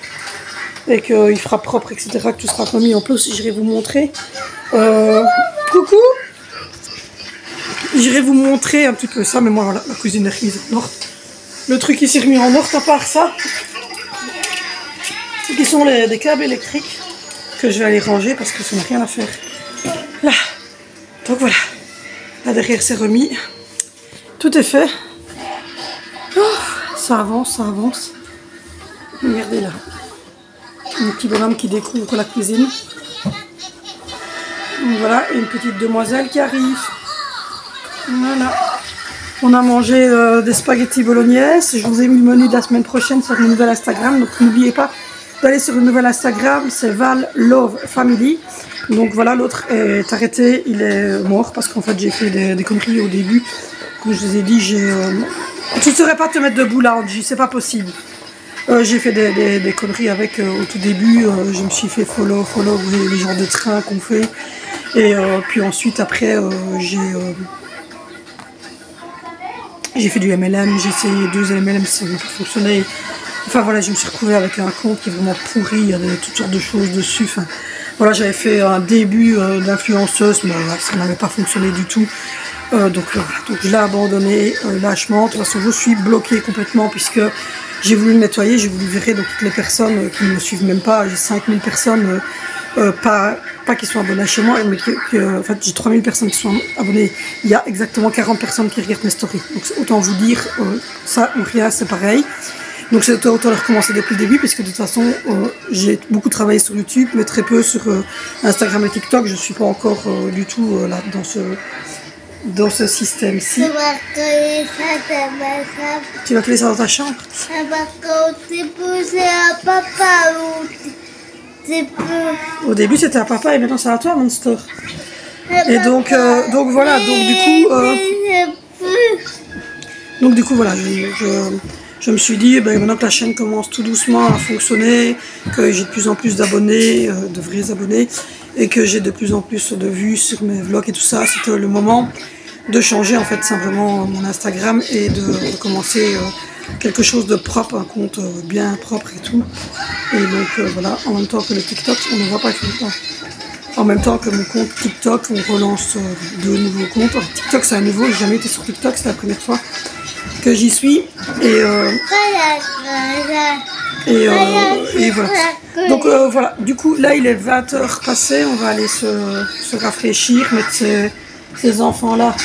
et qu'il fera propre, etc., que tout sera remis en plus, j'irai vous montrer. Coucou! J'irai vous montrer un petit peu ça. Mais moi, voilà, la cuisine est remise en ordre. Le truc qui s'est remis en ordre, à part ça, c'est qui sont des câbles électriques. Que je vais aller ranger parce que ça n'a rien à faire. Là. Donc voilà. Là derrière c'est remis. Tout est fait. Oh, ça avance, ça avance. Regardez là. Un petit bonhomme qui découvre la cuisine. Donc voilà, et une petite demoiselle qui arrive. Voilà. On a mangé des spaghettis bolognaises. Je vous ai mis le menu de la semaine prochaine sur le nouvel Instagram. Donc n'oubliez pas d'aller sur le nouvel Instagram, c'est Val Love Family. Donc voilà, l'autre est arrêté, il est mort parce qu'en fait j'ai fait des conneries au début. Comme je vous ai dit, tu ne saurais pas te mettre debout là, Angie, c'est pas possible. J'ai fait des conneries avec au tout début, je me suis fait follow les genres de train qu'on fait. Et puis ensuite après j'ai fait du MLM, j'ai essayé 2 MLM, ça n'a pas fonctionné. Enfin voilà, je me suis retrouvée avec un compte qui est vraiment pourri, il y a toutes sortes de choses dessus. Enfin, Voilà, j'avais fait un début d'influenceuse, mais ça n'avait pas fonctionné du tout. Donc je l'ai abandonné lâchement. De toute façon, je suis bloquée complètement puisque j'ai voulu le nettoyer, j'ai voulu virer donc, toutes les personnes qui ne me suivent même pas. J'ai 5000 personnes, pas qui sont abonnées chez moi, mais en fait j'ai 3000 personnes qui sont abonnées. Il y a exactement 40 personnes qui regardent mes stories. Donc autant vous dire, ça ou rien, c'est pareil. Donc c'est autant le recommencer depuis le début, puisque de toute façon j'ai beaucoup travaillé sur YouTube, mais très peu sur Instagram et TikTok. Je ne suis pas encore du tout là dans ce système-ci. Tu vas coller ça dans ta chambre? Au début c'était à papa et maintenant c'est à toi, Monster. Et donc voilà, donc du coup voilà, je me suis dit, maintenant que la chaîne commence tout doucement à fonctionner, que j'ai de plus en plus d'abonnés, de vrais abonnés, et que j'ai de plus en plus de vues sur mes vlogs et tout ça, c'était le moment de changer en fait simplement mon Instagram et de commencer quelque chose de propre, un compte bien propre et tout. Et donc voilà, en même temps que le TikTok, on ne voit pas tout le temps. En même temps que mon compte TikTok, on relance de nouveaux comptes. Alors, TikTok c'est un nouveau, j'ai jamais été sur TikTok, c'est la première fois que j'y suis. Et voilà. Donc voilà, du coup là il est 20h passé, on va aller se rafraîchir, mettre ces enfants là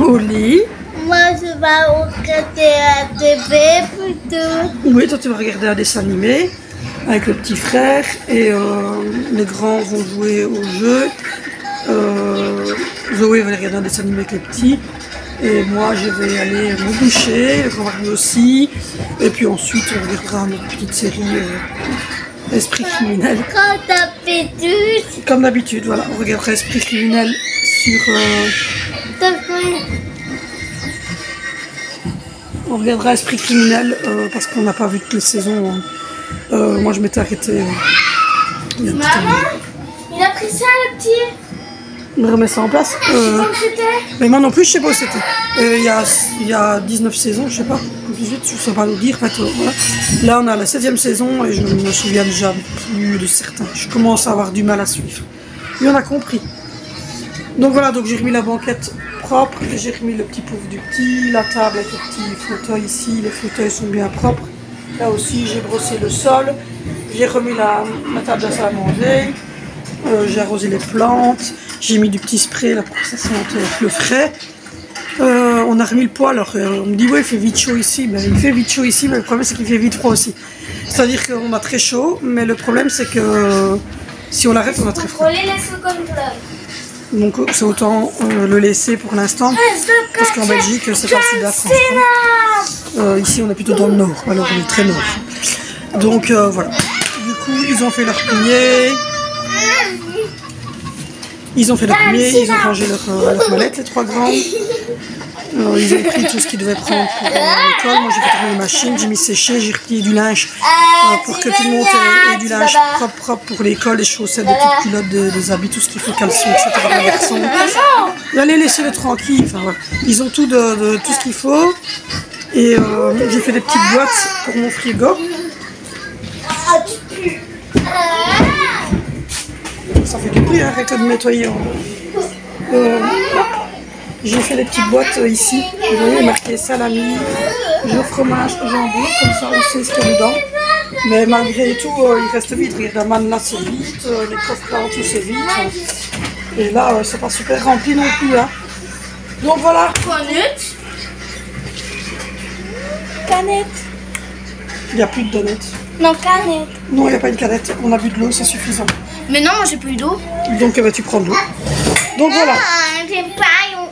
au lit. Moi je vais regarder la TV plutôt. Oui, toi tu vas regarder un dessin animé avec le petit frère et les grands vont jouer au jeu. Zoé va aller regarder un dessin animé avec les petits. Et moi je vais aller me doucher, le grand mari aussi. Et puis ensuite on regardera notre petite série Esprit criminel. Comme d'habitude, voilà, on regardera Esprit criminel sur... On regardera Esprit criminel parce qu'on n'a pas vu toutes les saisons. Moi je m'étais arrêtée. Maman, il a pris ça le petit. On remet ça en place. Mais moi non plus je sais pas où c'était. Il y a 19 saisons, je sais pas. 18, je ne sais pas nous dire. En fait, voilà. Là on a la 7e saison et je me souviens déjà plus de certains. Je commence à avoir du mal à suivre. Et on a compris. Donc voilà, donc j'ai remis la banquette propre, j'ai remis le petit pouf du petit, la table avec le petit fauteuil ici, les fauteuils sont bien propres. Là aussi j'ai brossé le sol, j'ai remis la table de salle à manger, j'ai arrosé les plantes, j'ai mis du petit spray là pour que ça sente le frais. On a remis le poêle, alors on me dit ouais il fait vite chaud ici, mais il fait vite chaud ici, mais le problème c'est qu'il fait vite froid aussi. C'est-à-dire qu'on a très chaud, mais le problème c'est que si on l'arrête on a très froid. Donc c'est autant le laisser pour l'instant, parce qu'en Belgique c'est pas si d'accord. Ici on est plutôt dans le nord, alors on est très nord. Donc voilà, du coup ils ont fait leur panier, ils ont rangé leur mallette, les 3 grands. Ils ont pris tout ce qu'ils devaient prendre pour l'école. Moi j'ai fait tourner les machines, j'ai mis sécher, j'ai replié du linge pour que tout le monde ait du linge propre pour l'école, des chaussettes, des petites culottes, des habits, tout ce qu'il faut, caleçon, etc. Les garçons. Allez, laissez-les tranquilles. Enfin, voilà. Ils ont tout tout ce qu'il faut. Et j'ai fait des petites boîtes pour mon frigo. Ça fait du bruit, hein, avec de nettoyer. J'ai fait des petites boîtes ici, vous voyez, marqué salami, jus fromage, jambon, comme ça on sait ce qu'il y a dedans. Mais malgré tout, il reste vite. Regarde, la manne là c'est vite, les coffres là en tout c'est vite. Et là, c'est pas super rempli non plus. Hein. Donc voilà. Canette. Il n'y a plus de donuts. Non, canette. Non, il n'y a pas une canette. On a bu de l'eau, c'est suffisant. Mais non, moi j'ai plus d'eau. Donc tu prends de l'eau. Donc voilà.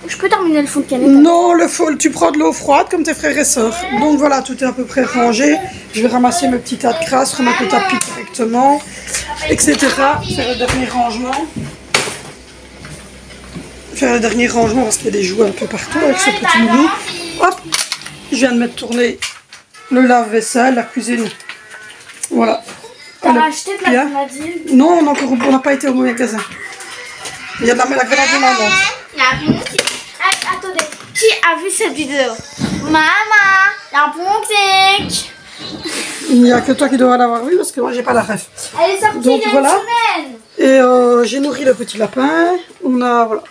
Je peux terminer le fond de canette? Non, tu prends de l'eau froide comme tes frères et sœurs. Donc voilà, tout est à peu près rangé. Je vais ramasser mes petits tas de crasse, remettre le tapis correctement, etc. Faire le dernier rangement. Parce qu'il y a des jouets un peu partout avec ce petit nounou. Hop, je viens de mettre tourner le lave-vaisselle, la cuisine. Voilà. T'as racheté de la grenadine? Non, on n'a pas été au magasin. Il y a de la grenadine maman. Attendez, qui a vu cette vidéo? Maman, la pontique. Il n'y a que toi qui dois l'avoir vu parce que moi j'ai pas la ref. Elle est sortie Donc, il y a voilà. une semaine. Et j'ai nourri le petit lapin. On a, voilà,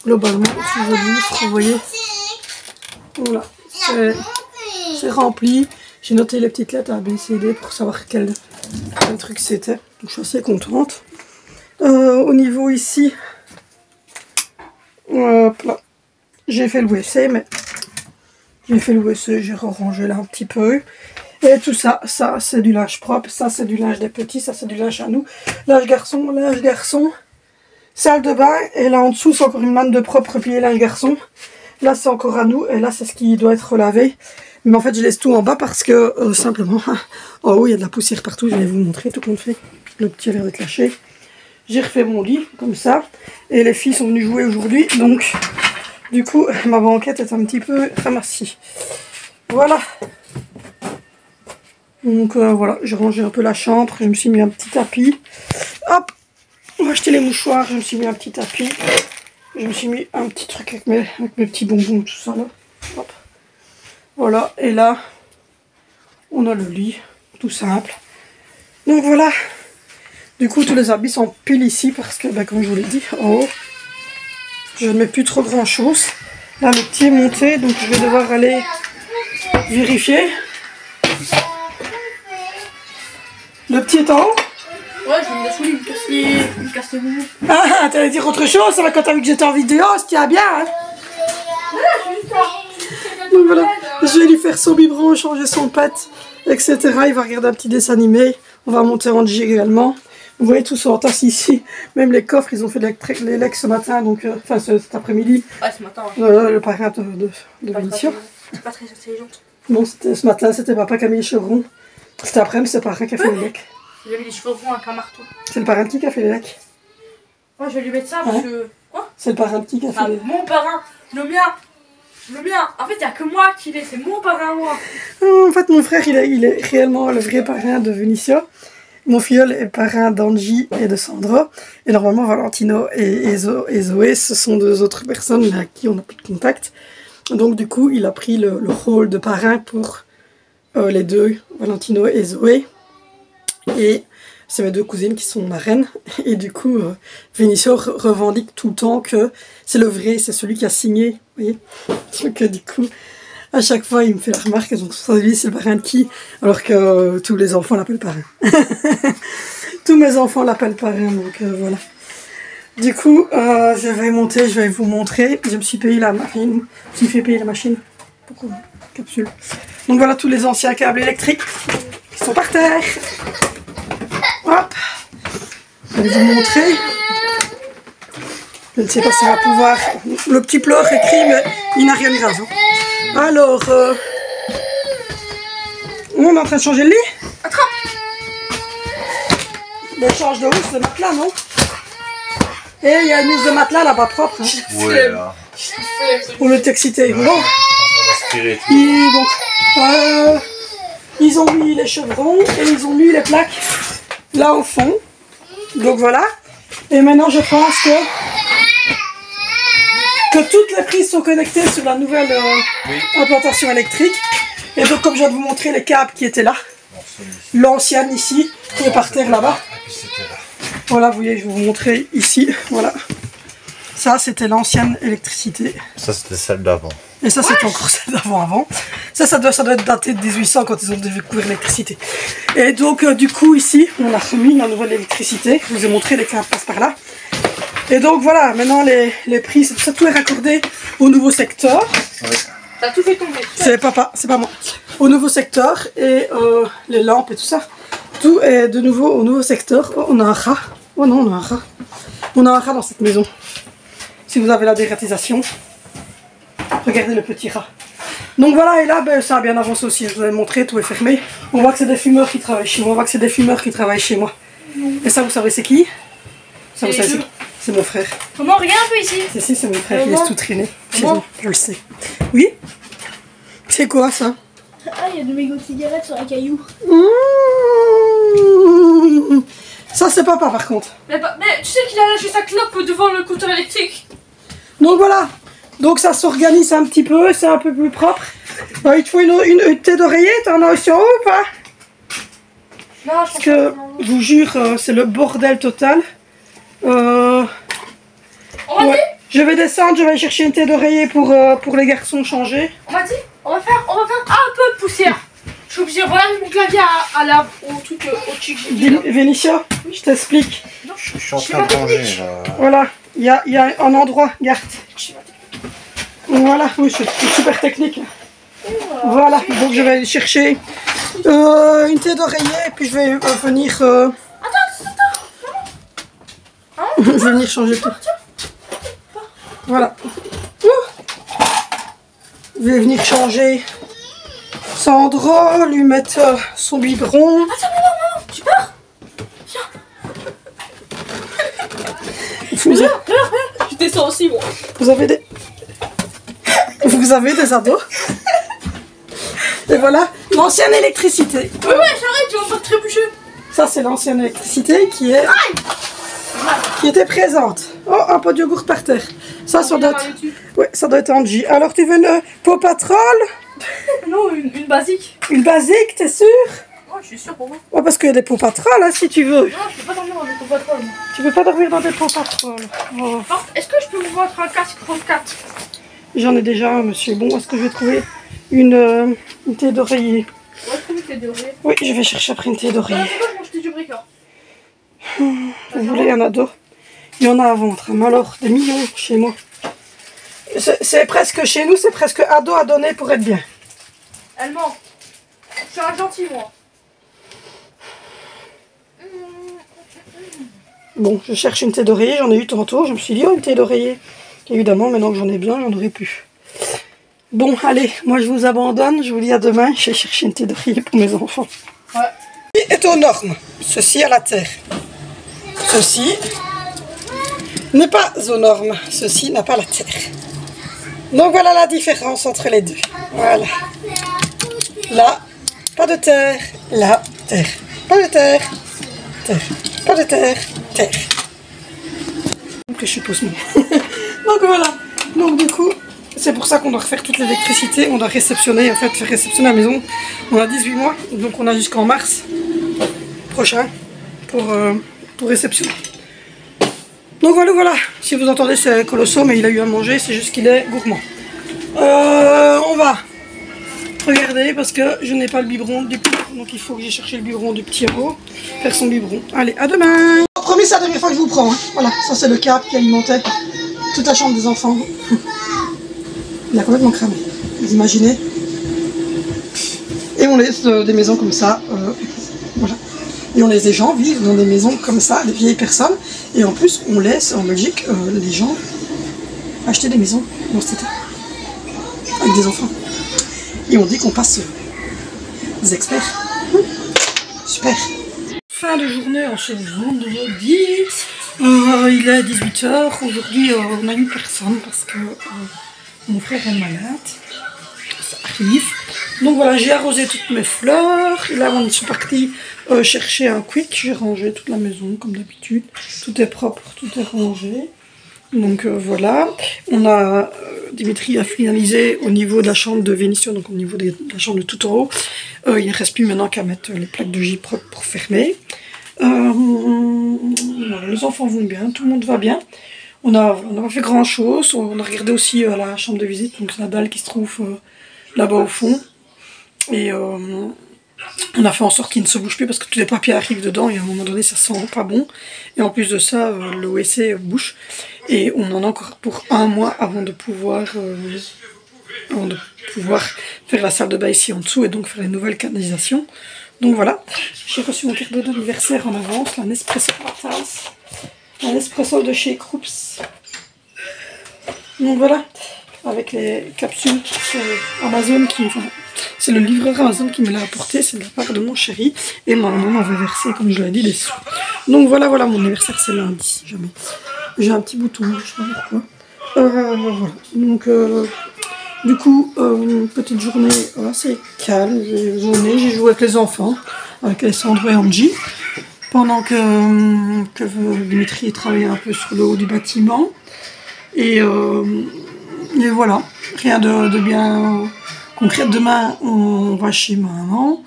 globalement, si je lustre, vous voyez. Voilà, c'est rempli. J'ai noté les petites lettres A, B, C, D pour savoir quel truc c'était. Donc je suis assez contente. Au niveau ici, hop là, j'ai fait le WC, mais j'ai fait le WC, j'ai rangé là un petit peu. Et tout ça, ça c'est du linge propre, ça c'est du linge des petits, ça c'est du linge à nous. Linge garçon, salle de bain. Et là en dessous c'est encore une manne de propre pied linge garçon. Là c'est encore à nous et là c'est ce qui doit être lavé. Mais en fait je laisse tout en bas parce que simplement, en haut il y a de la poussière partout, je vais vous montrer tout compte fait. Le petit a l'air d'être lâché. J'ai refait mon lit comme ça et les filles sont venues jouer aujourd'hui. Donc du coup ma banquette est un petit peu ramassée. Voilà. Donc voilà, j'ai rangé un peu la chambre, je me suis mis un petit tapis. Hop, on va acheter les mouchoirs, je me suis mis un petit tapis. Je me suis mis un petit truc avec mes petits bonbons, tout ça là. Hop. Voilà, et là, on a le lit, tout simple. Donc voilà, du coup tous les habits sont pile ici parce que, comme je vous l'ai dit, en haut, je ne mets plus trop grand chose. Là le petit est monté, donc je vais devoir aller vérifier. Le petit est en haut? Ouais, je vais me défouler, il me casse les moumous. Ah, t'allais dire autre chose, ça va quand t'as vu que j'étais en vidéo, se tient bien, hein. Donc voilà, je vais lui faire son biberon, changer son pet, etc. Il va regarder un petit dessin animé, on va monter en G également. Vous voyez, tout ça en tasse ici, même les coffres, ils ont fait les legs ce matin, donc, enfin cet après-midi. Ouais, ce matin. Ouais. Le parrain de Vénitia. C'est pas très intelligente. Non, ce matin, c'était papa qui a mis les chevrons. Cet après-midi, c'est le parrain qui a fait les legs. Il a mis les cheveux ronds avec un marteau. C'est le parrain petit qui a fait les legs. Ouais, je vais lui mettre ça parce que... Quoi? C'est le parrain petit qui a fait les legs. Mon parrain, le mien. En fait, il n'y a que moi qui l'ai, c'est mon parrain, moi. En fait, mon frère, il est réellement le vrai parrain de Vénitia. Mon filleul est parrain d'Angie et de Sandra. Et normalement, Valentino et Zoé, ce sont deux autres personnes mais à qui on n'a plus de contact. Donc, du coup, il a pris le rôle de parrain pour les deux, Valentino et Zoé. Et c'est mes deux cousines qui sont marraines. Et du coup, Vénitia revendique tout le temps que c'est le vrai, c'est celui qui a signé. Vous voyez? Donc, du coup, à chaque fois, il me fait la remarque. Donc, lui, c'est le parrain de qui? Alors que tous les enfants l'appellent parrain. Tous mes enfants l'appellent parrain. Donc, voilà. Du coup, je vais monter, je vais vous montrer. Je me suis payé la machine. Je me suis fait payer la machine. Pourquoi? Capsule. Donc, voilà tous les anciens câbles électriques qui sont par terre. Hop, je vais vous montrer. Je ne sais pas si on va pouvoir... Le petit pleure écrit, mais il n'a rien de grave. Hein. Alors, on est en train de changer le lit. Attrape. On change de housse, le matelas, non? Et il y a une housse de matelas là-bas propre. Hein. Ouais, là. Pour le t'exciter. Ouais. Bon. Et Et donc, ils ont mis les chevrons et ils ont mis les plaques là au fond. Donc voilà. Et maintenant, je pense que toutes les prises sont connectées sur la nouvelle implantation électrique. Et donc, comme je viens de vous montrer les câbles qui étaient là, l'ancienne ici, qui est par terre là-bas. Voilà, vous voyez, je vais vous montrer ici. Voilà. Ça, c'était l'ancienne électricité. ça, c'était celle d'avant. Et ça, c'était encore celle d'avant. Ça doit être daté de 1800 quand ils ont découvert l'électricité. Et donc, du coup, ici, on a remis la nouvelle électricité. Je vous ai montré, les câbles passent par là. Et donc, voilà, maintenant, les prises, tout est raccordé au nouveau secteur. Ouais. T'as tout fait tomber. C'est pas moi. Au nouveau secteur et les lampes et tout ça. Tout est de nouveau au nouveau secteur. Oh, on a un rat. Oh non, on a un rat. On a un rat dans cette maison. Si vous avez la dératisation, regardez le petit rat. Donc voilà, et là, ça a bien avancé aussi. Je vous avais montré, tout est fermé. On voit que c'est des fumeurs qui travaillent chez moi. Et ça, vous savez, c'est qui? Ça, vous savez, c'est mon frère. Comment? Regarde un peu ici. Si, c'est mon frère, il laisse tout traîner. Comment? Je le sais. Oui? C'est quoi ça? Ah, il y a de mégots de cigarettes sur un caillou. Mmh. Ça, c'est papa par contre. Mais tu sais qu'il a lâché sa clope devant le compteur électrique. Donc voilà. Donc ça s'organise un petit peu, c'est un peu plus propre. Il te faut une tête d'oreiller, t'en as aussi en haut ou pas? Non, je Parce que, je vous jure, c'est le bordel total. On m'a dit, Je vais descendre, je vais chercher une tête d'oreiller pour les garçons changer. on va faire un peu de poussière. Je suis obligée de regarder mon clavier au truc au-dessus que j'ai dit, là. Vénitia, je t'explique. Je suis en train de manger là. Voilà, il y a un endroit, regarde. Voilà, oui, c'est super technique. Voilà, donc je vais aller chercher une tête d'oreiller et puis je vais venir... je vais venir changer tout. Voilà. Je vais venir changer Sandro, lui mettre son biberon. Attends, non, tu pars? Je descends aussi, moi. Vous avez des ados. Et voilà, l'ancienne électricité. Ouais, j'arrête, tu vas pas te trébucher. Ça, c'est l'ancienne électricité qui était présente. Oh, un pot de yogourt par terre. Ça doit être... Ouais, ça doit être Angie. Alors, tu veux une Paw Patrol? Non, une basique. Une basique, t'es sûre? Ouais, je suis sûre pour moi. Ouais, parce qu'il y a des Paw Patrol, hein, si tu veux. Non, je peux pas dormir dans des Paw Patrol. Tu peux pas dormir dans des Paw Patrol. Oh. Est-ce que je peux vous mettre un casque Pro 4? J'en ai déjà un, monsieur. Bon, est-ce que je vais trouver une tête d'oreiller? On va trouver tes d'oreiller. Oui, je vais chercher après une tête d'oreiller. Pourquoi je mange du briqueur? Vous voulez un ado? Il y en a à vendre, mais alors des millions chez moi. C'est presque chez nous, c'est presque ado à donner pour être bien. Elle ment. Je suis un gentil, moi. Bon, je cherche une tête d'oreiller, j'en ai eu tantôt. Je me suis dit, oh, une tête d'oreiller. Évidemment, maintenant que j'en ai bien, j'en aurais plus. Bon, allez, moi je vous abandonne. Je vous dis à demain. Je vais chercher une tête d'oreiller pour mes enfants. Ouais. Ceci est aux normes. Ceci à la terre. Ceci n'est pas aux normes. Ceci n'a pas la terre. Donc voilà la différence entre les deux. Voilà. Là, pas de terre. Là, terre. Pas de terre. Terre. Pas de terre. Terre. Donc je suppose moi. Donc voilà. Donc du coup, c'est pour ça qu'on doit refaire toute l'électricité. On doit réceptionner, en fait, faire réceptionner la maison. On a 18 mois. Donc on a jusqu'en mars prochain pour réceptionner. Donc voilà. Si vous entendez, c'est Colosso, mais il a eu à manger. C'est juste qu'il est gourmand. On va regarder parce que je n'ai pas le biberon du petit. Donc il faut que j'aille chercher le biberon du petit héros. Faire son biberon. Allez, à demain. Promis, c'est la dernière fois que je vous prends. Hein. Voilà, ça c'est le câble qui alimentait toute la chambre des enfants. Il a complètement cramé. Vous imaginez? Et on laisse des maisons comme ça. Voilà. Et on laisse des gens vivre dans des maisons comme ça, des vieilles personnes. Et en plus, on laisse en Belgique les gens acheter des maisons dans cet état. Avec des enfants. Et on dit qu'on passe des experts. Super. Fin de journée en ce vendredi. Il est 18 h. Aujourd'hui, on a eu personne parce que mon frère est malade. Ça arrive. Donc voilà, j'ai arrosé toutes mes fleurs. Et là, on est parti chercher un quick. J'ai rangé toute la maison comme d'habitude. Tout est propre, tout est rangé. Donc voilà. On a Dimitri a finalisé au niveau de la chambre de Vénition, donc au niveau de la chambre de tout en haut. Il ne reste plus maintenant qu'à mettre les plaques de J-Prop pour fermer. Voilà, les enfants vont bien, tout le monde va bien. On n'a pas fait grand chose. On a regardé aussi la chambre de visite, donc c'est la dalle qui se trouve là-bas au fond. Et on a fait en sorte qu'il ne se bouge plus parce que tous les papiers arrivent dedans et à un moment donné ça sent pas bon. Et en plus de ça, le WC bouche. Et on en a encore pour un mois avant de pouvoir faire la salle de bain ici en dessous et donc faire les nouvelles canalisations. Donc voilà, j'ai reçu mon cadeau d'anniversaire en avance, la Nespresso tasse, la Nespresso de chez Krups. Donc voilà, avec les capsules sur Amazon c'est le livreur Amazon qui me l'a apporté, c'est de la part de mon chéri. Et ma maman m'avait versé, comme je l'ai dit, des sous. Donc voilà, mon anniversaire c'est lundi, jamais. J'ai un petit bouton, je sais pas pourquoi. Voilà, donc du coup, petite journée assez calme. J'ai joué avec les enfants, avec Alessandro et Angie. Pendant que Dimitri travaillait un peu sur le haut du bâtiment. Et voilà, rien de bien concrète. Demain, on va chez ma maman.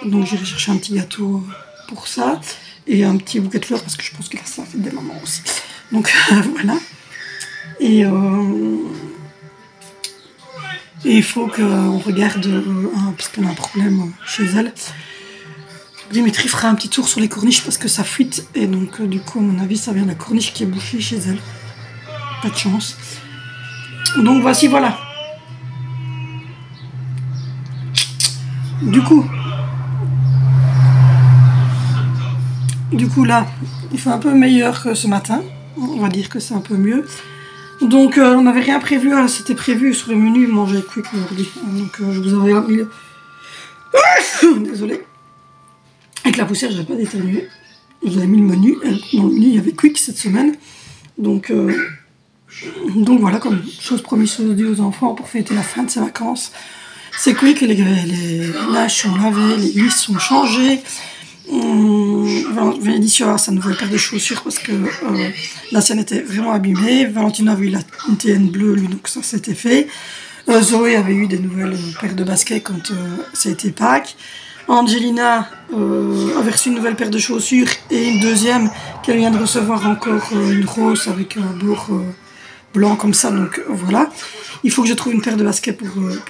Donc j'irai chercher un petit gâteau pour ça. Et un petit bouquet de fleurs parce que je pense que là, ça fait des mamans aussi. Donc voilà. Et il faut qu'on regarde, parce qu'on a un problème chez elle. Dimitri fera un petit tour sur les corniches parce que ça fuite. Et donc du coup, à mon avis, ça vient de la corniche qui est bouchée chez elle. Pas de chance. Donc voici, voilà. Du coup là, il fait un peu meilleur que ce matin. On va dire que c'est un peu mieux. Donc on n'avait rien prévu, hein. C'était prévu sur le menu manger quick aujourd'hui. Donc je vous avais mis le... Désolée. Avec la poussière, je n'avais pas déterminé. Je vous avais mis le menu. Dans le menu, il y avait quick cette semaine. Donc voilà, comme chose promise, chose due aux enfants pour fêter la fin de ces vacances. C'est quick, les linges sont lavés, les lisses sont changées. Valentine dit sur sa nouvelle paire de chaussures parce que la sienne était vraiment abîmée. Valentine avait eu une TN bleue, lui, donc ça c'était fait. Zoé avait eu des nouvelles paires de baskets quand ça a été Pâques. Angelina avait reçu une nouvelle paire de chaussures et une deuxième qu'elle vient de recevoir encore, une rose avec un bord blanc comme ça, donc voilà. Il faut que je trouve une paire de baskets pour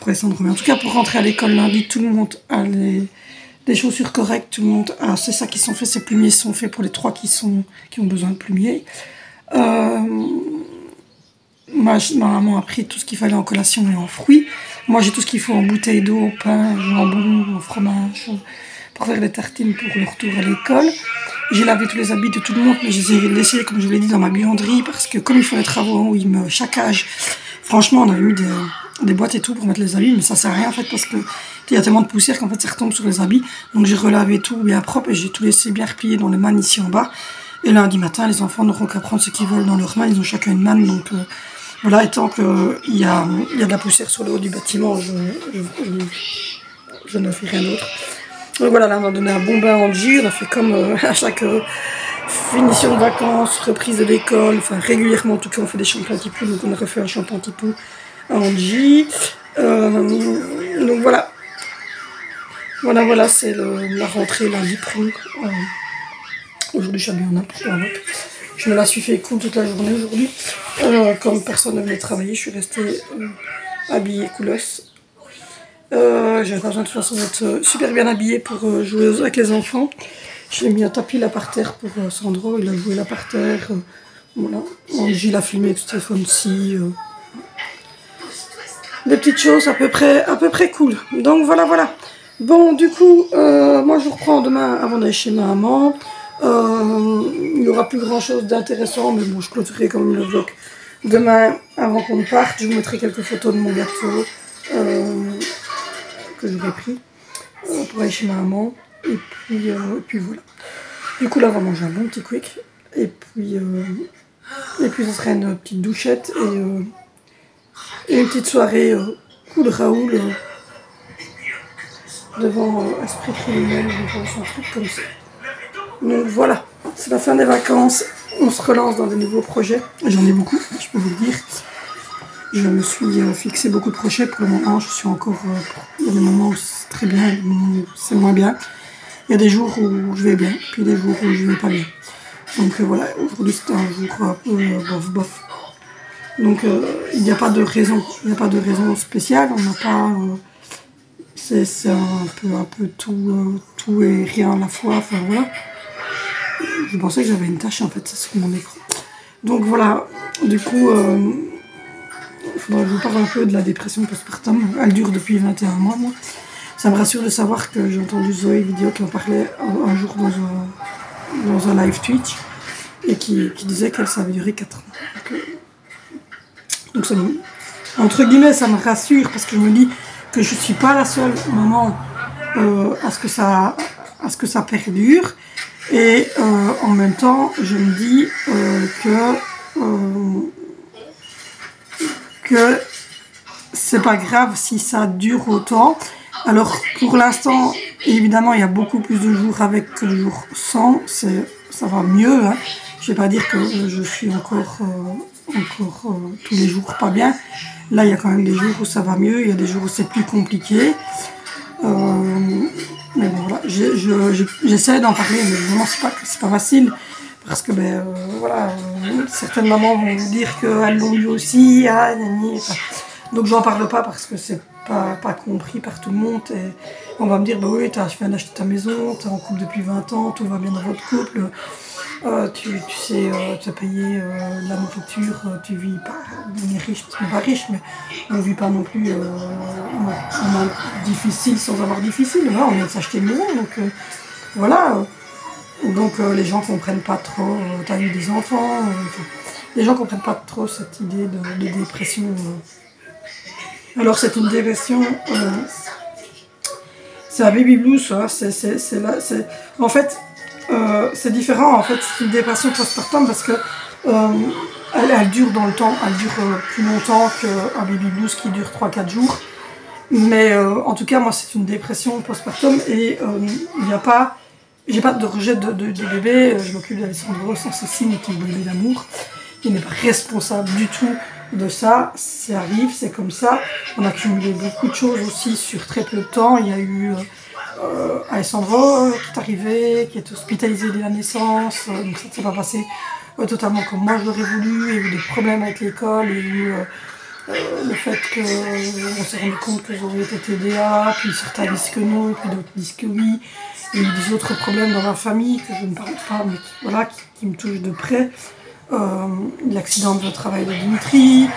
descendre. Mais en tout cas, pour rentrer à l'école lundi, tout le monde a des chaussures correctes, tout le monde a, c'est ça qui sont faits, ces plumiers sont faits pour les 3 qui ont besoin de plumiers. Ma maman a pris tout ce qu'il fallait en collation et en fruits. Moi, j'ai tout ce qu'il faut en bouteille d'eau, pain, jambon, fromage, pour faire les tartines pour le retour à l'école. J'ai lavé tous les habits de tout le monde, mais je les ai laissés, comme je vous l'ai dit, dans ma buanderie, parce que comme ils font les travaux, ils me chaque franchement, on avait mis des boîtes et tout pour mettre les habits, mais ça sert à rien en fait, parce que il y a tellement de poussière qu'en fait ça retombe sur les habits. Donc j'ai relavé tout bien propre et j'ai tout laissé bien replié dans les mannes ici en bas. Et lundi matin, les enfants n'auront qu'à prendre ce qu'ils veulent dans leurs mains, ils ont chacun une manne, donc voilà, et tant qu'il y a de la poussière sur le haut du bâtiment, je ne fais rien d'autre. Donc voilà, là on a donné un bon bain en Angie, on a fait comme à chaque finition de vacances, reprise de l'école, enfin régulièrement en tout cas on fait des shampoings anti-poux, donc on a refait un shampoing anti-poux à Angie. Donc voilà. Voilà, c'est la rentrée lundi pro. Aujourd'hui je suis habillée en n'importe quoi. Je me la suis fait cool toute la journée aujourd'hui. Comme personne ne venait travailler, je suis restée habillée couleuse. J'avais pas besoin de toute façon d'être super bien habillée pour jouer avec les enfants. J'ai mis un tapis là par terre pour Sandro, il a joué là par terre. Voilà. Angie l'a filmé avec ce téléphone-ci. Des petites choses à peu près cool. Donc voilà. Bon, du coup, moi je vous reprends demain avant d'aller chez ma maman. Il n'y aura plus grand chose d'intéressant, mais bon, je clôturerai quand même le vlog demain avant qu'on parte. Je vous mettrai quelques photos de mon gâteau que j'aurais pris pour aller chez ma maman. Et puis voilà. Du coup, là, on va manger un bon petit quick. Et puis ce serait une petite douchette et une petite soirée cool Raoul devant Esprit Criminel, un truc comme ça. Donc voilà, c'est la fin des vacances, on se relance dans de nouveaux projets, j'en ai beaucoup, je peux vous le dire. Je me suis fixé beaucoup de projets, pour le moment je suis encore, il y a des moments où c'est très bien, il y a des moments où c'est moins bien. Il y a des jours où je vais bien, puis des jours où je vais pas bien. Donc voilà, aujourd'hui c'était un jour un peu bof. Donc il n'y a pas de raison, spéciale, on n'a pas... c'est un peu tout et rien à la fois, enfin voilà. Je pensais que j'avais une tache en fait sur mon écran. Donc voilà, du coup, il faudrait que je vous parle un peu de la dépression postpartum. Elle dure depuis 21 mois, moi. Ça me rassure de savoir que j'ai entendu Zoé Vidéo qui en parlait un jour dans un live Twitch et qui disait qu'elle ça avait duré 4 ans. Donc ça me, entre guillemets, ça me rassure parce que je me dis que je ne suis pas la seule maman à ce que ça perdure. Et en même temps, je me dis que c'est pas grave si ça dure autant. Alors pour l'instant, évidemment, il y a beaucoup plus de jours avec que de jours sans. Ça va mieux. Hein. Je vais pas dire que je suis encore tous les jours pas bien. Là, il y a quand même des jours où ça va mieux, il y a des jours où c'est plus compliqué. Mais bon, voilà, j'essaie d'en parler, mais vraiment, c'est pas facile. Parce que, voilà, certaines mamans vont vous dire qu'elles l'ont eu aussi, donc j'en parle pas parce que c'est pas compris par tout le monde. Et on va me dire, bah oui, tu viens d'acheter ta maison, tu es en couple depuis 20 ans, tout va bien dans votre couple. Tu sais, tu as payé la nourriture, tu vis pas, on est riche, on n'est pas riche, mais on vit pas non plus on a difficile sans avoir difficile. Voilà, on vient de s'acheter une maison, donc voilà. Donc les gens comprennent pas trop, tu as eu des enfants, les gens comprennent pas trop cette idée de dépression. Alors c'est une dépression, c'est un baby blues, hein, en fait. C'est différent, en fait, c'est une dépression postpartum parce que elle dure dans le temps, elle dure plus longtemps qu'un baby blues qui dure 3-4 jours. Mais en tout cas, moi, c'est une dépression postpartum et j'ai pas de rejet de bébé, je m'occupe d'Alessandro sans ceci, mais qui est bébé d'amour. Il n'est pas responsable du tout de ça, ça arrive, c'est comme ça. On a cumulé beaucoup de choses aussi sur très peu de temps. Il y a eu Alessandro qui est arrivé, qui est hospitalisé dès la naissance, donc ça ne s'est pas passé totalement comme moi je l'aurais voulu. Il y a eu des problèmes avec l'école, il y a eu le fait qu'on s'est rendu compte que j'aurais été TDA, puis certains disent que non, puis d'autres disent que oui. Il y a eu des autres problèmes dans ma famille que je ne parle pas, mais voilà, qui me touchent de près. L'accident de travail de Dimitri,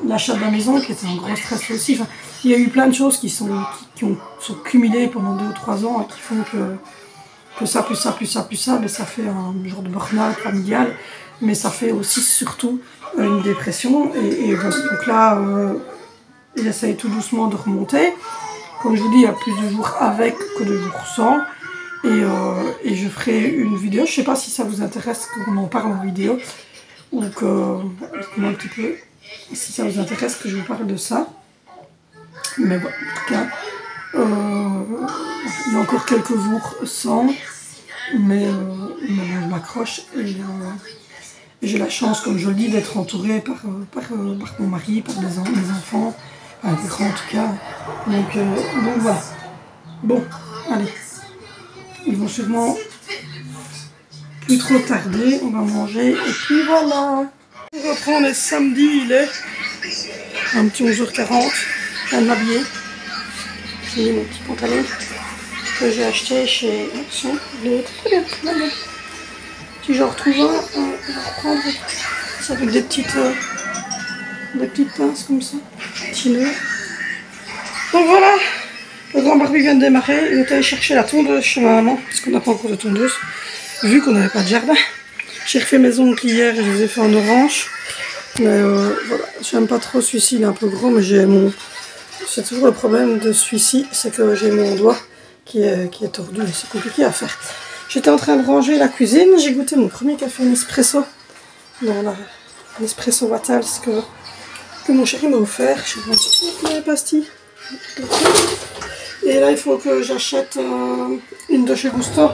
l'achat de la maison qui était un gros stress aussi. Enfin, il y a eu plein de choses qui sont cumulées pendant 2 ou 3 ans et qui font que ça, plus ça, plus ça, plus ça, mais ça fait un genre de burn-out familial, mais ça fait aussi surtout une dépression. Et voilà. Donc là, j'essaye tout doucement de remonter. Comme je vous dis, il y a plus de jours avec que de jours sans. Et je ferai une vidéo, je ne sais pas si ça vous intéresse qu'on en parle en vidéo, ou que, dites-moi un petit peu si ça vous intéresse que je vous parle de ça. Mais bon, en tout cas, il y a encore quelques jours sans, mais je m'accroche et j'ai la chance, comme je le dis, d'être entourée par mon mari, par mes enfants, par les grands en tout cas. Donc voilà. Bon, allez. Ils vont sûrement plus trop tarder, on va manger et puis voilà. On reprend, on est samedi, il est un petit 11h40, je viens de m'habiller. J'ai mis mon petit pantalon que j'ai acheté chez Action. Il est très bien, très bien. Si j'en retrouve un, on va reprendre. C'est avec des petites pinces comme ça, petits nœuds. Donc voilà. Le grand barbecue vient de démarrer, il est allé chercher la tondeuse chez ma maman, parce qu'on n'a pas encore de tondeuse, vu qu'on n'avait pas de jardin. J'ai refait mes ongles hier et je les ai fait en orange. Mais voilà, j'aime pas trop celui-ci, il est un peu gros, mais c'est toujours le problème de celui-ci, c'est que j'ai mon doigt qui est tordu et c'est compliqué à faire. J'étais en train de ranger la cuisine, j'ai goûté mon premier café Nespresso, dans la Nespresso Wattles que mon chéri m'a offert. J'ai rangé les pastilles. Et là, il faut que j'achète une Dolce Gusto.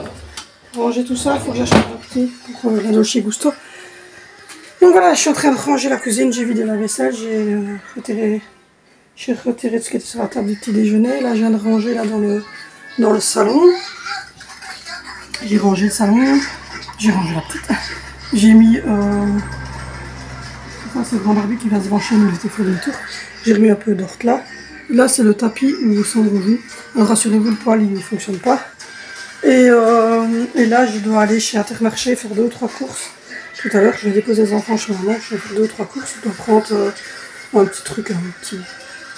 Pour ranger tout ça, il faut que j'achète un petit pour la Dolce Gusto. Donc voilà, je suis en train de ranger la cuisine, j'ai vidé la vaisselle, j'ai retiré tout ce qui était sur la table du petit déjeuner. Là, je viens de ranger là, dans le salon. J'ai rangé le salon, j'ai rangé la petite. J'ai mis... Enfin, c'est le grand barbecue qui va se brancher, mais j'étais fait le tour. J'ai remis un peu d'orte là. Là, c'est le tapis où Sandro joue. Alors, rassurez-vous, le poêle, il ne fonctionne pas. Et là, je dois aller chez Intermarché faire 2 ou 3 courses. Tout à l'heure, je vais déposer les enfants chez maman. Je vais faire 2 ou 3 courses. Je dois prendre un petit truc, un petit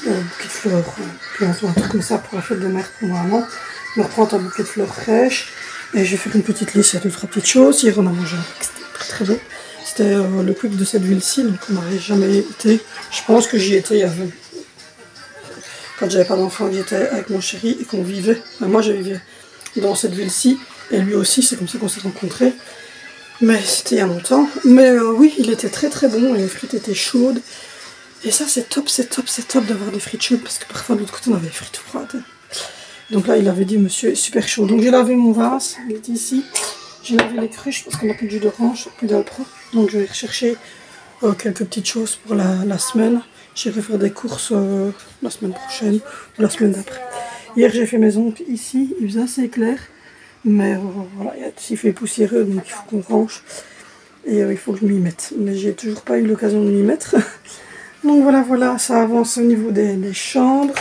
bouquet de fleurs, un truc comme ça pour la fête de mère pour maman. Je vais reprendre un bouquet de fleurs fraîches. Et je vais faire une petite liste, il y a 2 ou 3 petites choses. Hier, on a mangé un truc, c'était très très bon. C'était le quick de cette ville-ci, donc on n'avait jamais été. Je pense que j'y étais il y a 20. Quand j'avais pas d'enfant, j'étais avec mon chéri et qu'on vivait. Enfin, moi, je vivais dans cette ville-ci et lui aussi, c'est comme ça qu'on s'est rencontrés. Mais c'était il y a longtemps. Mais oui, il était très très bon et les frites étaient chaudes. Et ça, c'est top, c'est top, c'est top d'avoir des frites chaudes parce que parfois de l'autre côté, on avait des frites froides. Donc là, il avait dit, monsieur est super chaud. Donc j'ai lavé mon vase, il était ici. J'ai lavé les cruches parce qu'on n'a plus de jus d'orange, plus d'alpro. Donc je vais rechercher quelques petites choses pour la semaine. J'irai faire des courses la semaine prochaine ou la semaine d'après. Hier j'ai fait mes ongles ici, il faisait assez clair. Mais voilà, il fait poussiéreux donc il faut qu'on range. Et il faut que je m'y mette. Mais j'ai toujours pas eu l'occasion de m'y mettre. Donc voilà, ça avance au niveau des chambres.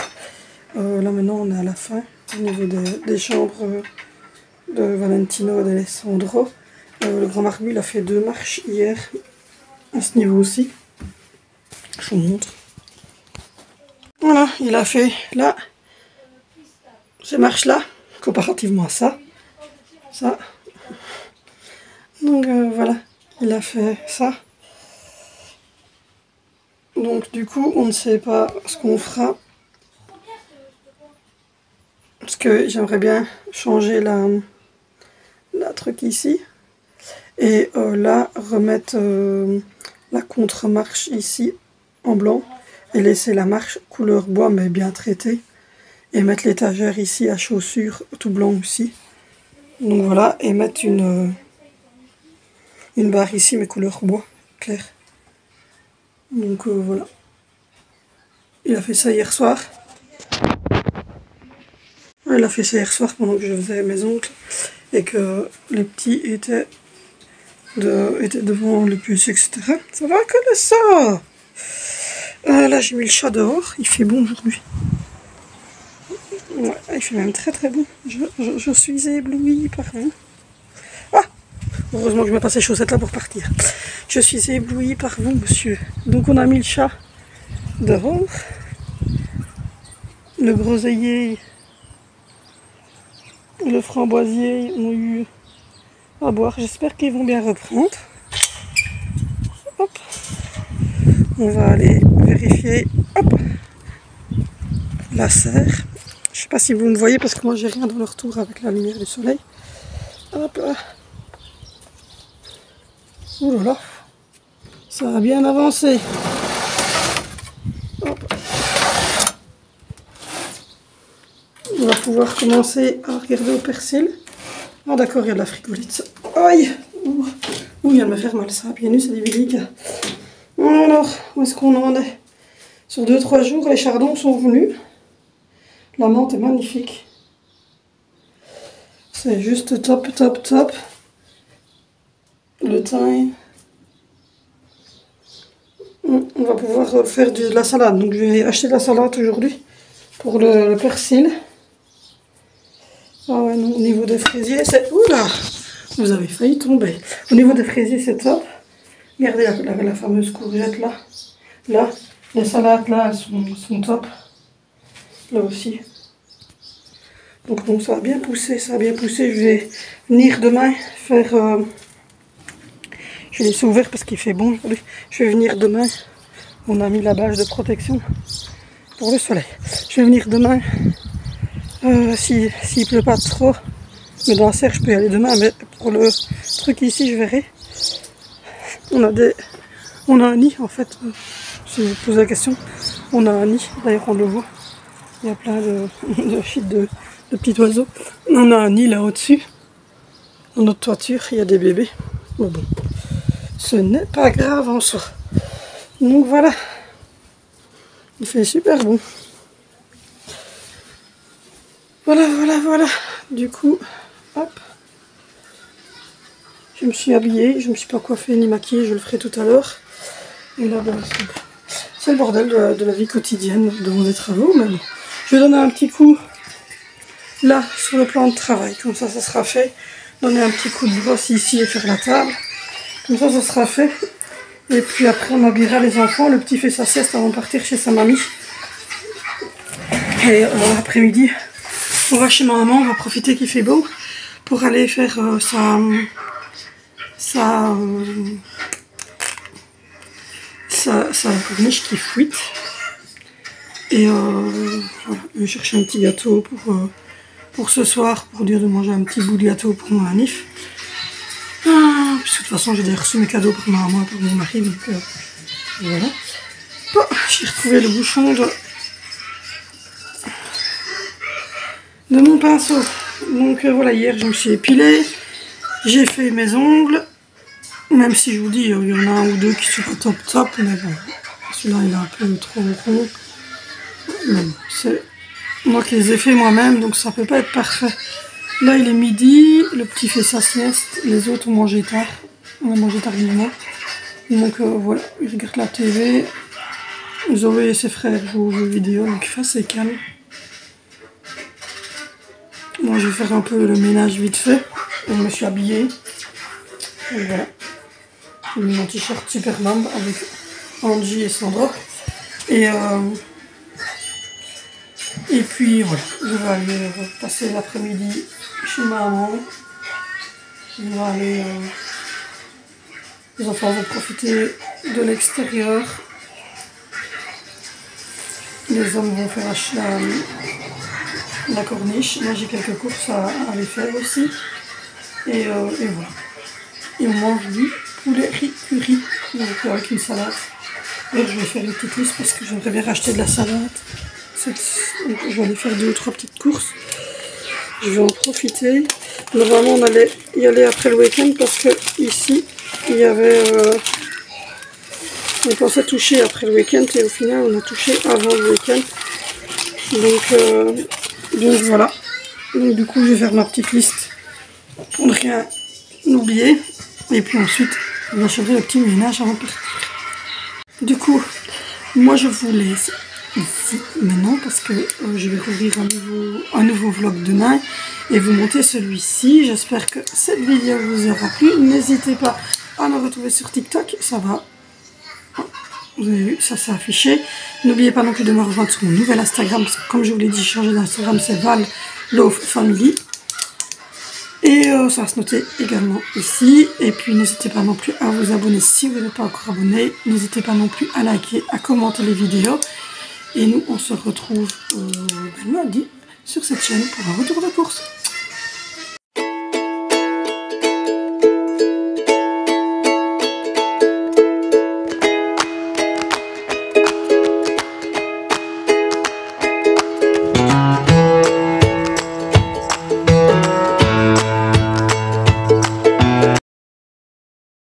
Là maintenant on est à la fin. Au niveau des chambres de Valentino et d'Alessandro. Le grand Margot il a fait 2 marches hier. À ce niveau aussi. Je vous montre. Voilà, il a fait là. Ces marches là. Comparativement à ça. Ça. Donc voilà, il a fait ça. Donc du coup, on ne sait pas ce qu'on fera. Parce que j'aimerais bien changer la truc ici. Et là, remettre la contre-marche ici en blanc. Et laisser la marche couleur bois mais bien traitée. Et mettre l'étagère ici à chaussures tout blanc aussi. Donc voilà, et mettre une barre ici, mais couleur bois, clair. Donc voilà. Il a fait ça hier soir. Il a fait ça hier soir pendant que je faisais mes ongles. Et que les petits étaient devant le puce, etc. Ça va que ça. Là j'ai mis le chat dehors, il fait bon aujourd'hui. Ouais, il fait même très très bon. Je suis éblouie par vous. Ah! Heureusement que je mets pas ces chaussettes là pour partir. Je suis éblouie par vous, monsieur. Donc on a mis le chat dehors. Le groseillier, le framboisier ont eu à boire. J'espère qu'ils vont bien reprendre. Hop. On va aller vérifier. Hop. La serre. Je sais pas si vous me voyez parce que moi j'ai rien dans le retour avec la lumière du soleil. Hop là. Oh là là. Ça a bien avancé. Hop. On va pouvoir commencer à regarder au persil. Ah d'accord, il y a de la frigolite. Aïe. Ouh, il vient de me faire mal ça. Pieds nus, c'est délicat. Alors, où est-ce qu'on en est? Sur 2-3 jours, les chardons sont venus. La menthe est magnifique. C'est juste top, top, top. Le thym. On va pouvoir faire de la salade. Donc je vais acheter de la salade aujourd'hui pour le persil. Ah ouais, non, au niveau des fraisiers, c'est... Oula! Vous avez failli tomber. Au niveau des fraisiers, c'est top. Regardez la fameuse courgette là. Là, les salades là, elles sont top. Là aussi. Donc bon, ça a bien poussé, ça a bien poussé. Je vais venir demain faire... Je vais laisser ouvert parce qu'il fait bon aujourd'hui. Je vais venir demain. On a mis la bâche de protection pour le soleil. Je vais venir demain. S'il pleut pas trop. Mais dans la serre, je peux y aller demain. Mais pour le truc ici, je verrai. On a un nid en fait. Si vous posez la question, on a un nid. D'ailleurs, on le voit. Il y a plein de petits oiseaux. On a un nid là au-dessus. Dans notre toiture, il y a des bébés. Mais bon, ce n'est pas grave en soi. Donc voilà. Il fait super bon. Voilà. Du coup, hop. Je me suis habillée. Je ne me suis pas coiffée ni maquillée. Je le ferai tout à l'heure. Et là, bon, c'est le bordel de la vie quotidienne devant des travaux. Mais bon, je vais donner un petit coup là sur le plan de travail. Comme ça sera fait. Donner un petit coup de brosse ici et faire la table. Comme ça sera fait. Et puis après, on habillera les enfants. Le petit fait sa sieste avant de partir chez sa mamie. Et l'après-midi, on va chez ma maman. On va profiter qu'il fait beau pour aller faire sa corniche qui fuite. Et voilà, je vais chercher un petit gâteau pour ce soir, pour dire de manger un petit bout de gâteau pour mon manif. Puis de toute façon, j'ai déjà reçu mes cadeaux pour ma maman et pour mon mari, donc voilà. Bon, j'ai retrouvé le bouchon de mon pinceau. Donc voilà, hier je me suis épilée, j'ai fait mes ongles, même si je vous dis, il y en a un ou deux qui sont pas top, mais bon, celui-là il est un peu trop rond. Mais c'est moi qui les ai fait moi-même, donc ça peut pas être parfait. Là il est midi, le petit fait sa sieste, les autres ont mangé tard. On a mangé tardivement. Donc voilà, ils regardent la TV. Zoé et ses frères jouent aux jeux vidéo, donc c'est calme. Moi je vais faire un peu le ménage vite fait. Je me suis habillée. Donc voilà. J'ai mis mon t-shirt Superman avec Angie et Sandra. Et puis voilà, je vais aller passer l'après-midi chez maman. Je vais aller... les enfants vont profiter de l'extérieur. Les hommes vont faire la corniche. Moi j'ai quelques courses à aller faire aussi. Et voilà. Et on mange du poulet riz curry, donc avec une salade. Et je vais faire une petite liste parce que j'aimerais bien racheter de la salade. Donc je vais aller faire 2 ou 3 petites courses. Je vais en profiter. Normalement on allait y aller après le week-end parce que ici il y avait... on pensait toucher après le week-end et au final on a touché avant le week-end. Donc voilà. Donc du coup je vais faire ma petite liste pour ne rien oublier. Et puis ensuite on va changer le petit ménage avant de partir. Du coup, moi je vous laisse ici maintenant parce que je vais rouvrir un nouveau vlog demain et vous montrer celui-ci. J'espère que cette vidéo vous aura plu. N'hésitez pas à me retrouver sur TikTok, ça va. Vous avez vu, ça s'est affiché. N'oubliez pas non plus de me rejoindre sur mon nouvel Instagram, parce que comme je vous l'ai dit, j'ai changé d'Instagram, c'est Val Love Family. Et ça va se noter également ici. Et puis n'hésitez pas non plus à vous abonner si vous n'êtes pas encore abonné. N'hésitez pas non plus à liker, à commenter les vidéos. Et nous, on se retrouve lundi sur cette chaîne pour un retour de course.